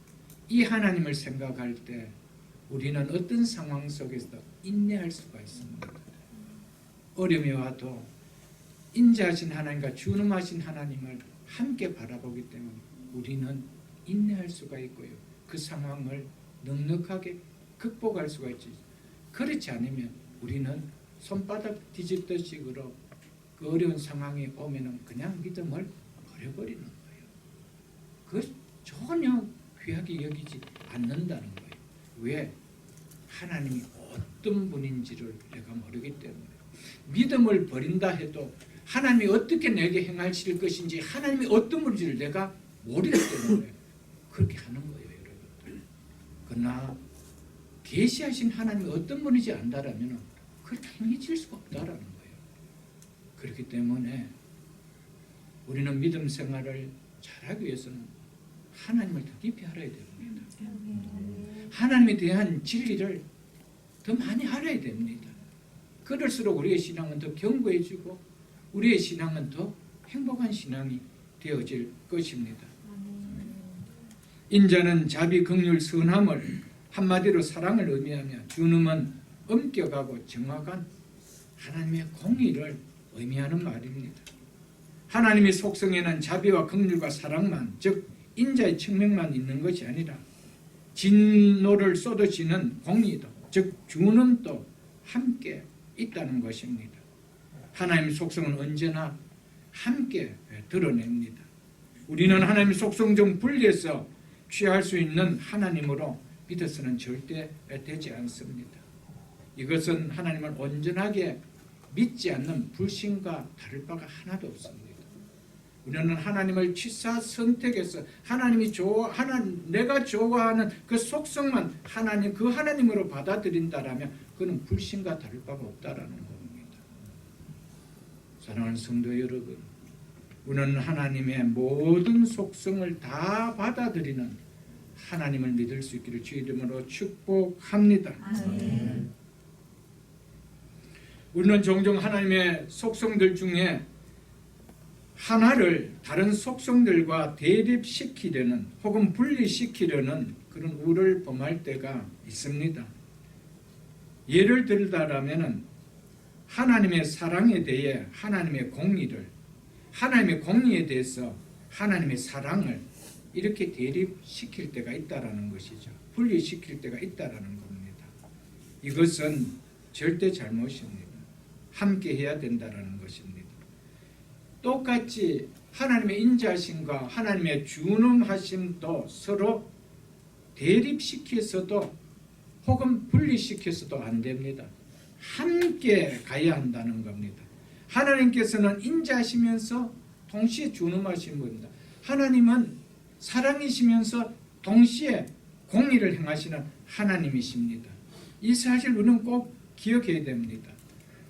이 하나님을 생각할 때 우리는 어떤 상황 속에서도 인내할 수가 있습니다. 어려움이 와도 인자하신 하나님과 주님하신 하나님을 함께 바라보기 때문에 우리는 인내할 수가 있고요. 그 상황을 넉넉하게 극복할 수가 있지. 그렇지 않으면 우리는 손바닥 뒤집듯식으로 그 어려운 상황이 오면은 그냥 믿음을 버려버리는 거예요. 그 전혀 귀하게 여기지 않는다는 거예요. 왜? 하나님이 어떤 분인지를 내가 모르기 때문에. 믿음을 버린다 해도 하나님이 어떻게 내게 행하실 것인지, 하나님이 어떤 분인지를 내가 모르기 때문에 그렇게 하는 거예요, 여러분들. 그러나 계시하신 하나님이 어떤 분인지 안다라면 그렇게 행해질 수가 없다라는 거예요. 그렇기 때문에 우리는 믿음 생활을 잘하기 위해서는 하나님을 더 깊이 알아야 됩니다. 하나님에 대한 진리를 더 많이 알아야 됩니다. 그럴수록 우리의 신앙은 더 견고해지고 우리의 신앙은 더 행복한 신앙이 되어질 것입니다. 인자는 자비, 긍휼, 선함을 한마디로 사랑을 의미하며 주님은 엄격하고 정확한 하나님의 공의를 의미하는 말입니다. 하나님의 속성에는 자비와 긍휼과 사랑만, 즉 인자의 측면만 있는 것이 아니라 진노를 쏟아지는 공의도, 즉 주님도 함께 있다는 것입니다. 하나님의 속성은 언제나 함께 드러냅니다. 우리는 하나님의 속성 중 분리해서 취할 수 있는 하나님으로 믿어서는 절대 되지 않습니다. 이것은 하나님을 온전하게 믿지 않는 불신과 다를 바가 하나도 없습니다. 우리는 하나님을 취사 선택해서 내가 좋아하는 그 속성만 그 하나님으로 받아들인다라면 그는 불신과 다를 바가 없다라는 겁니다. 사랑하는 성도 여러분, 우리는 하나님의 모든 속성을 다 받아들이는 하나님을 믿을 수 있기를 주 이름으로 축복합니다. 아멘. 우리는 종종 하나님의 속성들 중에 하나를 다른 속성들과 대립시키려는 혹은 분리시키려는 그런 우를 범할 때가 있습니다. 예를 들자면 하나님의 사랑에 대해 하나님의 공의에 대해서 하나님의 사랑을 이렇게 대립시킬 때가 있다라는 것이죠. 분리시킬 때가 있다라는 겁니다. 이것은 절대 잘못입니다. 함께 해야 된다라는 것입니다. 똑같이 하나님의 인자하심과 하나님의 주능하심도 서로 대립시켜서도 혹은 분리시켜서도 안 됩니다. 함께 가야 한다는 겁니다. 하나님께서는 인자하시면서 동시에 주능하신 분입니다. 하나님은 사랑이시면서 동시에 공의를 행하시는 하나님이십니다. 이 사실 우리는 꼭 기억해야 됩니다.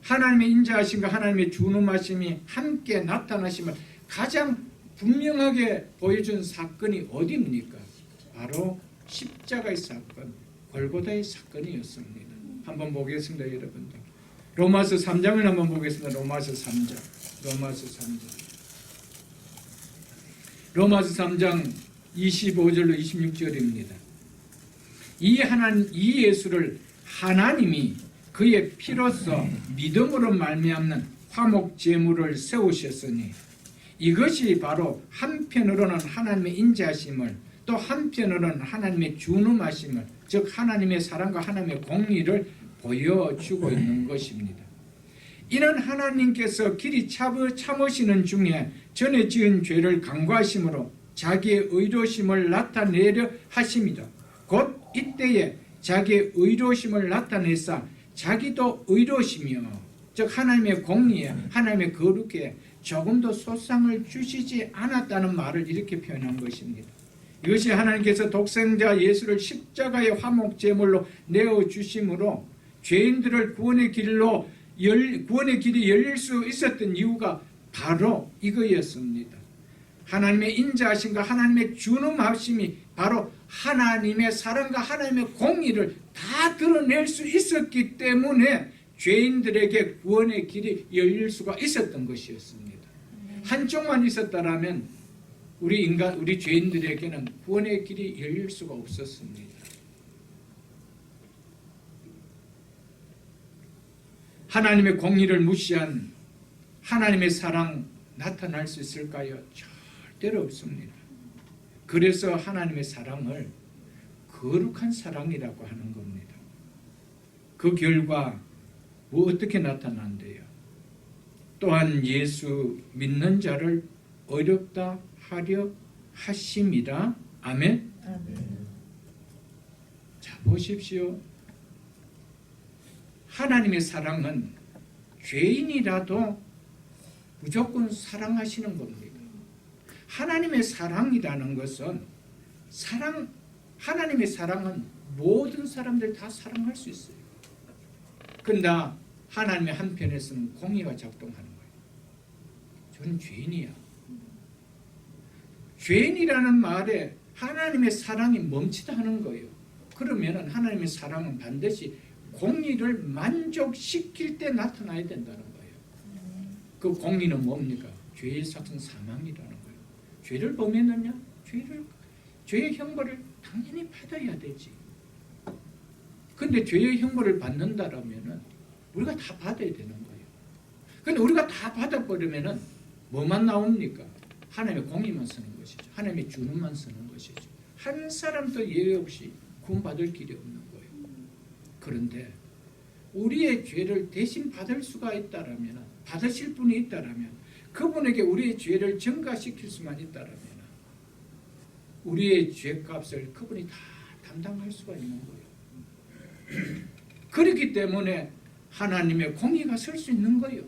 하나님의 인자하심과 하나님의 주능하심이 함께 나타나심을 가장 분명하게 보여준 사건이 어디입니까? 바로 십자가의 사건, 골고다의 사건이었습니다. 한번 보겠습니다, 여러분들. 로마서 3장을 한번 보겠습니다. 로마서 3장 25절로 26절입니다. 이 예수를 하나님이 그의 피로써 믿음으로 말미암는 화목 제물을 세우셨으니 이것이 바로 한편으로는 하나님의 인자하심을 또 한편으로는 하나님의 주능하심을 즉 하나님의 사랑과 하나님의 공의를 보여주고 있는 것입니다. 이는 하나님께서 길이 참으시는 중에 전에 지은 죄를 간구하심으로 자기의 의로심을 나타내려 하심이다. 곧 이때에 자기의 의로심을 나타내사 자기도 의로시며 즉 하나님의 공의에 하나님의 거룩에 조금도 소상을 주시지 않았다는 말을 이렇게 표현한 것입니다. 이것이 하나님께서 독생자 예수를 십자가의 화목 제물로 내어주심으로 죄인들을 구원의 길이 열릴 수 있었던 이유가 바로 이거였습니다. 하나님의 인자하심과 하나님의 준엄하심이 바로 하나님의 사랑과 하나님의 공의를 다 드러낼 수 있었기 때문에 죄인들에게 구원의 길이 열릴 수가 있었던 것이었습니다. 한쪽만 있었다면 우리 죄인들에게는 구원의 길이 열릴 수가 없었습니다. 하나님의 공의를 무시한 하나님의 사랑 나타날 수 있을까요? 절대로 없습니다. 그래서 하나님의 사랑을 거룩한 사랑이라고 하는 겁니다. 그 결과 어떻게 나타난대요? 또한 예수 믿는 자를 어렵다 하려 하심이라. 아멘. 자, 보십시오. 하나님의 사랑은 죄인이라도 무조건 사랑하시는 겁니다. 하나님의 사랑이라는 것은 하나님의 사랑은 모든 사람들 다 사랑할 수 있어요. 그러나 하나님의 한편에서는 공의가 작동하는 거예요. 저는 죄인이야. 죄인이라는 말에 하나님의 사랑이 멈칫 하는 거예요. 그러면 하나님의 사랑은 반드시 공의를 만족시킬 때 나타나야 된다는 거예요. 그 공의는 뭡니까? 죄의 삭은 사망이라는 거예요. 죄를 범했느냐? 죄의 형벌을 당연히 받아야 되지. 근데 죄의 형벌을 받는다라면은 우리가 다 받아야 되는 거예요. 근데 우리가 다 받아버리면은 뭐만 나옵니까? 하나님의 공의만 쓰는 것이죠. 하나님의 준엄만 쓰는 것이죠. 한 사람도 예외 없이 구원받을 길이 없는 거예요. 그런데 우리의 죄를 대신 받을 수가 있다라면, 받으실 분이 있다라면, 그분에게 우리의 죄를 전가시킬 수만 있다라면 우리의 죄값을 그분이 다 담당할 수가 있는 거예요. 그렇기 때문에 하나님의 공의가 설 수 있는 거예요.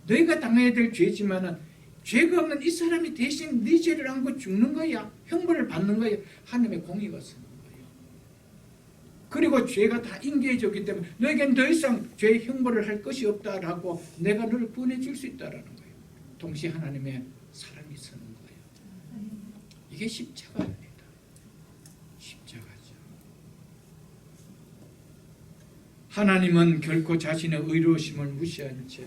너희가 당해야 될 죄지만은 죄가 없는 이 사람이 대신 네 죄를 안고 죽는 거야. 형벌을 받는 거야. 하나님의 공의가 서는 거예요. 그리고 죄가 다 인계해졌기 때문에 너에겐 더 이상 죄의 형벌을 할 것이 없다라고 내가 너를 구원해 줄 수 있다라는 거예요. 동시에 하나님의 사랑이 서는 거예요. 이게 십자가입니다. 십자가죠. 하나님은 결코 자신의 의로우심을 무시한 채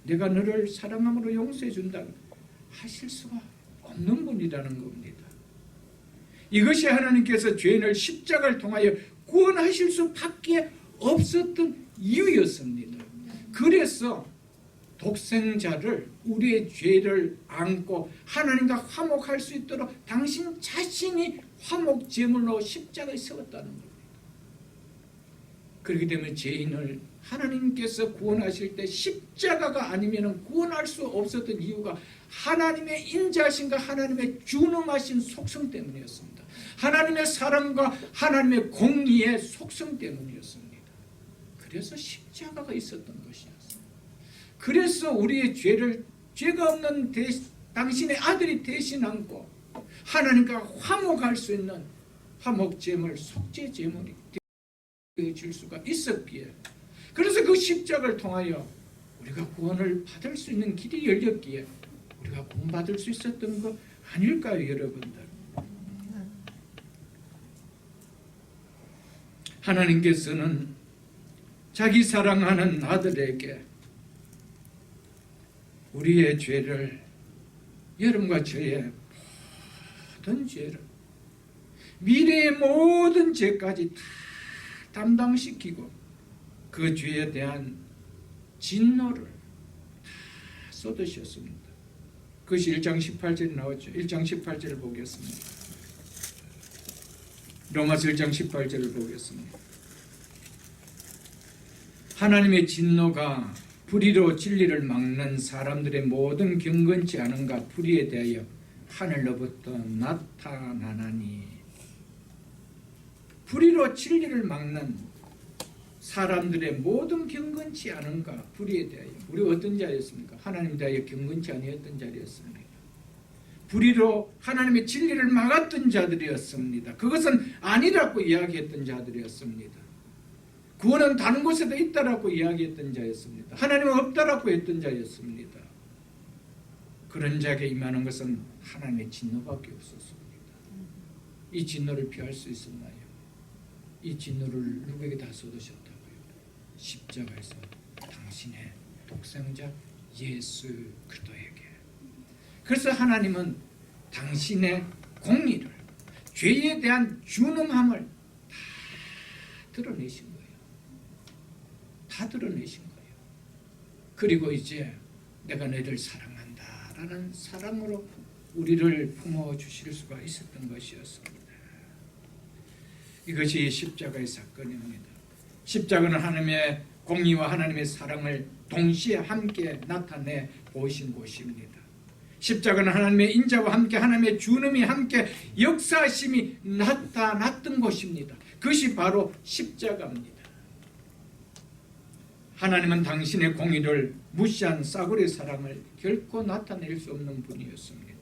내가 너를 사랑함으로 용서해 준다 하실 수가 없는 분이라는 겁니다. 이것이 하나님께서 죄인을 십자가를 통하여 구원하실 수밖에 없었던 이유였습니다. 그래서 독생자를 우리의 죄를 안고 하나님과 화목할 수 있도록 당신 자신이 화목 제물로 십자가에 세웠다는 겁니다. 그렇기 때문에 죄인을 하나님께서 구원하실 때 십자가가 아니면 구원할 수 없었던 이유가 하나님의 인자하심과 하나님의 준엄하신 속성 때문이었습니다. 하나님의 사랑과 하나님의 공의의 속성 때문이었습니다. 그래서 십자가가 있었던 것이었습니다. 그래서 우리의 죄가 없는 당신의 아들이 대신 안고 하나님과 화목할 수 있는 화목제물, 속죄제물이 되어질 수가 있었기에, 그래서 그 십자가를 통하여 우리가 구원을 받을 수 있는 길이 열렸기에 우리가 구원받을 수 있었던 거 아닐까요, 여러분들? 하나님께서는 자기 사랑하는 아들에게 우리의 죄를, 여러분과 저의 모든 죄를, 미래의 모든 죄까지 다 담당시키고 그 죄에 대한 진노를 다 쏟으셨습니다. 그것이 1장 18절에 나왔죠. 1장 18절을 보겠습니다. 로마서 1장 18절을 보겠습니다. 하나님의 진노가 불의로 진리를 막는 사람들의 모든 경건치 않은가 불의에 대하여 하늘로부터 나타나나니, 불의로 진리를 막는 사람들의 모든 경건치 않은가 불의에 대하여 우리 어떤 자였습니까? 하나님 대하여 경건치 아니었던 자리였습니다. 불의로 하나님의 진리를 막았던 자들이었습니다. 그것은 아니라고 이야기했던 자들이었습니다. 구원은 다른 곳에도 있다라고 이야기했던 자였습니다. 하나님은 없다라고 했던 자였습니다. 그런 자에게 임하는 것은 하나님의 진노밖에 없었습니다. 이 진노를 피할 수 있었나요? 이 진노를 누구에게 다 쏟으셨다고요? 십자가에서 당신의 독생자 예수 그리스도에게. 그래서 하나님은 당신의 공의를, 죄에 대한 준엄함을 다 드러내신 거예요. 다 드러내신 거예요. 그리고 이제 내가 너희를 사랑한다라는 사랑으로 우리를 품어주실 수가 있었던 것이었습니다. 이것이 십자가의 사건입니다. 십자가는 하나님의 공의와 하나님의 사랑을 동시에 함께 나타내 보이신 곳입니다. 십자가는 하나님의 인자와 함께 하나님의 준엄이 함께 역사심이 나타났던 곳입니다. 그것이 바로 십자가입니다. 하나님은 당신의 공의를 무시한 싸구려 사랑을 결코 나타낼 수 없는 분이었습니다.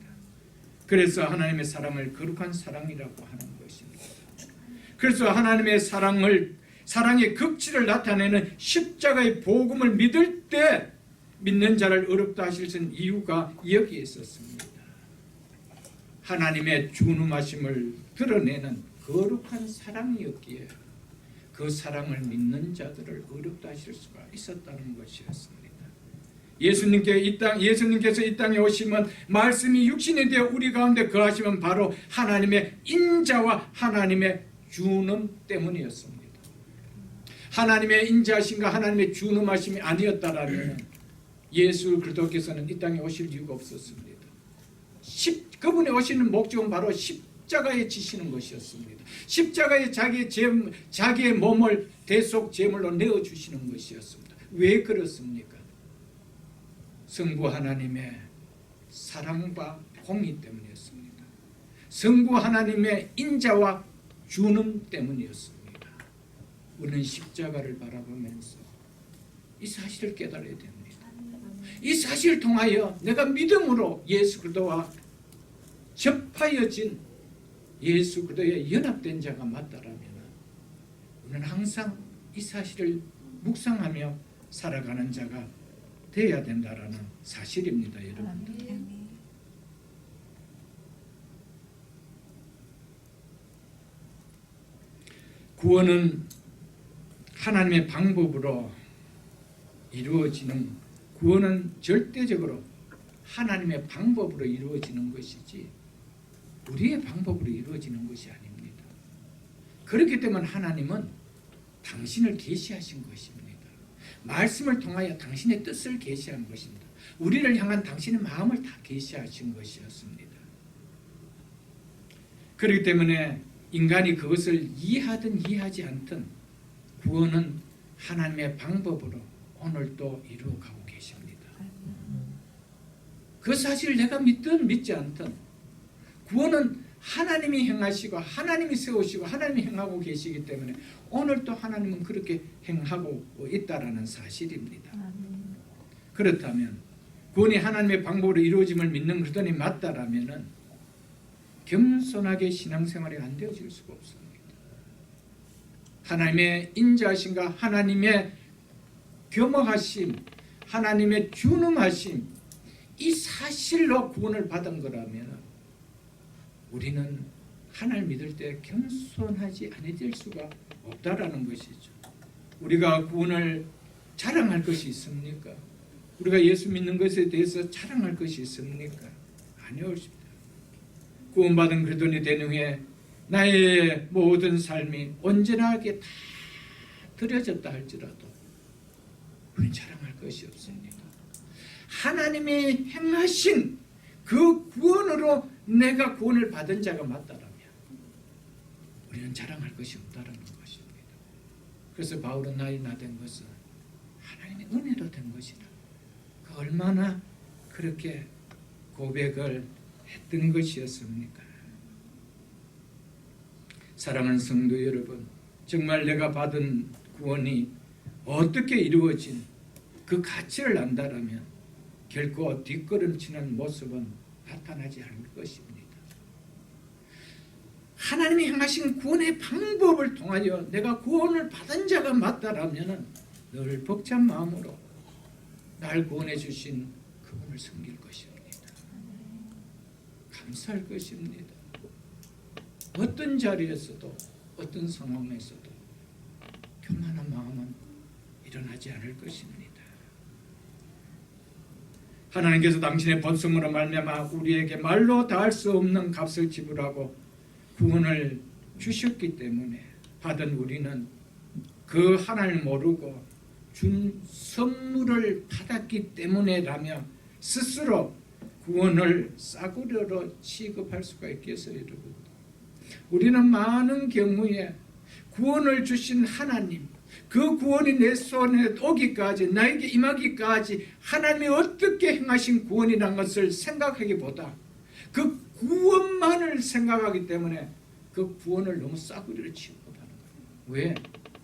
그래서 하나님의 사랑을 거룩한 사랑이라고 하는 것입니다. 그래서 하나님의 사랑의 극치를 나타내는 십자가의 복음을 믿을 때 믿는 자를 어렵다 하실 이유가 여기에 있었습니다. 하나님의 준엄하심을 드러내는 거룩한 사랑이었기에 그 사랑을 믿는 자들을 어렵다 하실 수가 있었다는 것이었습니다. 예수님께서 이 땅에 오시면 말씀이 육신이 되어 우리 가운데 거하시면 바로 하나님의 인자와 하나님의 준엄 때문이었습니다. 하나님의 인자하심과 하나님의 준엄하심이 아니었다라면 예수 그리스도께서는 이 땅에 오실 이유가 없었습니다. 그분이 오시는 목적은 바로 십자가에 지시는 것이었습니다. 십자가에 자기의 몸을 대속 제물로 내어주시는 것이었습니다. 왜 그렇습니까? 성부 하나님의 사랑과 공의 때문이었습니다. 성부 하나님의 인자와 준엄 때문이었습니다. 우리는 십자가를 바라보면서 이 사실을 깨달아야 됩니다. 이 사실을 통하여 내가 믿음으로 예수 그리스도와 접하여진 예수 그리스도에 연합된 자가 맞다라면 우리는 항상 이 사실을 묵상하며 살아가는 자가 되어야 된다라는 사실입니다, 여러분들. 구원은 하나님의 방법으로 이루어지는, 구원은 절대적으로 하나님의 방법으로 이루어지는 것이지 우리의 방법으로 이루어지는 것이 아닙니다. 그렇기 때문에 하나님은 당신을 계시하신 것입니다. 말씀을 통하여 당신의 뜻을 계시한 것입니다. 우리를 향한 당신의 마음을 다 계시하신 것이었습니다. 그렇기 때문에 인간이 그것을 이해하든 이해하지 않든 구원은 하나님의 방법으로 오늘도 이루어가고 계십니다. 그 사실을 내가 믿든 믿지 않든 구원은 하나님이 행하시고 하나님이 세우시고 하나님이 행하고 계시기 때문에 오늘도 하나님은 그렇게 행하고 있다라는 사실입니다. 그렇다면 구원이 하나님의 방법으로 이루어짐을 믿는 그러더니 맞다라면은 겸손하게 신앙생활이 안 되어질 수가 없습니다. 하나님의 인자하심과 하나님의 겸허하심, 하나님의 준엄하심, 이 사실로 구원을 받은 거라면 우리는 하나님 믿을 때 겸손하지 않을 수가 없다라는 것이죠. 우리가 구원을 자랑할 것이 있습니까? 우리가 예수 믿는 것에 대해서 자랑할 것이 있습니까? 아니었습니다. 구원받은 그리스도인이 된 후에 나의 모든 삶이 온전하게 다 드려졌다 할지라도 우리는 자랑할 것이 없습니다. 하나님이 행하신 그 구원으로 내가 구원을 받은 자가 맞다라면 우리는 자랑할 것이 없다라는 것입니다. 그래서 바울은 나의 나 된 것은 하나님의 은혜로 된 것이다. 그 얼마나 그렇게 고백을 했던 것이었습니까? 사랑하는 성도 여러분, 정말 내가 받은 구원이 어떻게 이루어진 그 가치를 안다라면 결코 뒷걸음치는 모습은 나타나지 않을 것입니다. 하나님이 행하신 구원의 방법을 통하여 내가 구원을 받은 자가 맞다라면 늘 벅찬 마음으로 날 구원해 주신 그분을 섬길 것입니다. 감사할 것입니다. 어떤 자리에서도 어떤 상황에서도 교만한 마음은 일어나지 않을 것입니다. 하나님께서 당신의 번성으로 말미암아 우리에게 말로 다할 수 없는 값을 지불하고 구원을 주셨기 때문에 받은 우리는 그 하나님을 모르고 준 선물을 받았기 때문에라며 스스로 구원을 싸구려로 취급할 수가 있겠어요, 여러분? 우리는 많은 경우에 구원을 주신 하나님, 그 구원이 내 손에 오기까지, 나에게 임하기까지 하나님이 어떻게 행하신 구원이라는 것을 생각하기보다 그 구원만을 생각하기 때문에 그 구원을 너무 싸구려로 취급하는 거예요. 왜?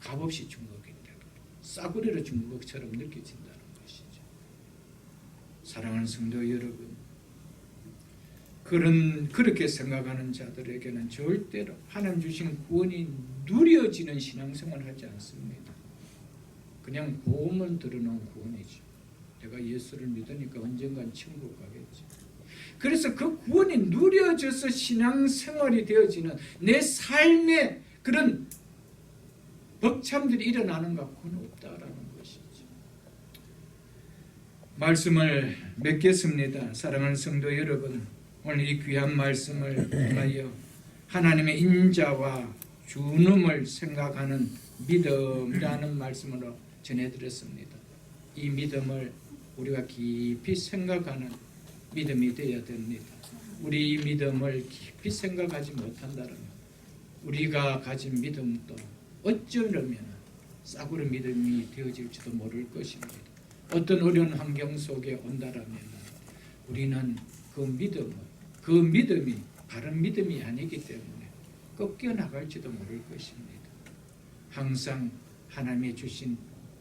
값없이 준 거기 때문에 싸구려로 준 것처럼 느껴진다는 것이죠. 사랑하는 성도 여러분, 그렇게 생각하는 자들에게는 절대로 하나님 주신 구원이 누려지는 신앙생활을 하지 않습니다. 그냥 보험을 들어놓은 구원이죠. 내가 예수를 믿으니까 언젠간 천국 가겠지. 그래서 그 구원이 누려져서 신앙생활이 되어지는 내 삶의 그런 벅참들이 일어나는가? 그건 없다라는 것이죠. 말씀을 맺겠습니다. 사랑하는 성도 여러분, 오늘 이 귀한 말씀을 통하여 하나님의 인자와 주님을 생각하는 믿음이라는 말씀으로 전해드렸습니다. 이 믿음을 우리가 깊이 생각하는 믿음이 되어야 됩니다. 우리 이 믿음을 깊이 생각하지 못한다면 우리가 가진 믿음도 어쩌면 싸구려 믿음이 되어질지도 모를 것입니다. 어떤 어려운 환경 속에 온다라면 우리는 그 믿음이 바른 믿음이 아니기 때문에 꺾여 나갈지도 모를 것입니다. 항상 하나님이 주신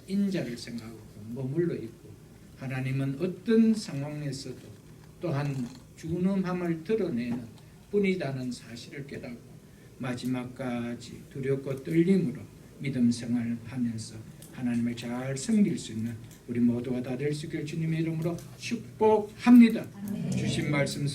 인자를 생각하고 머물러 있고 하나님은 어떤 상황에서도 또한 준엄함을 드러내는 뿐이라는 사실을 깨닫고 마지막까지 두렵고 떨림으로 믿음 생활하면서 하나님을 잘 섬길 수 있는 우리 모두가 다 될 수 있길 주님의 이름으로 축복합니다. 주신 말씀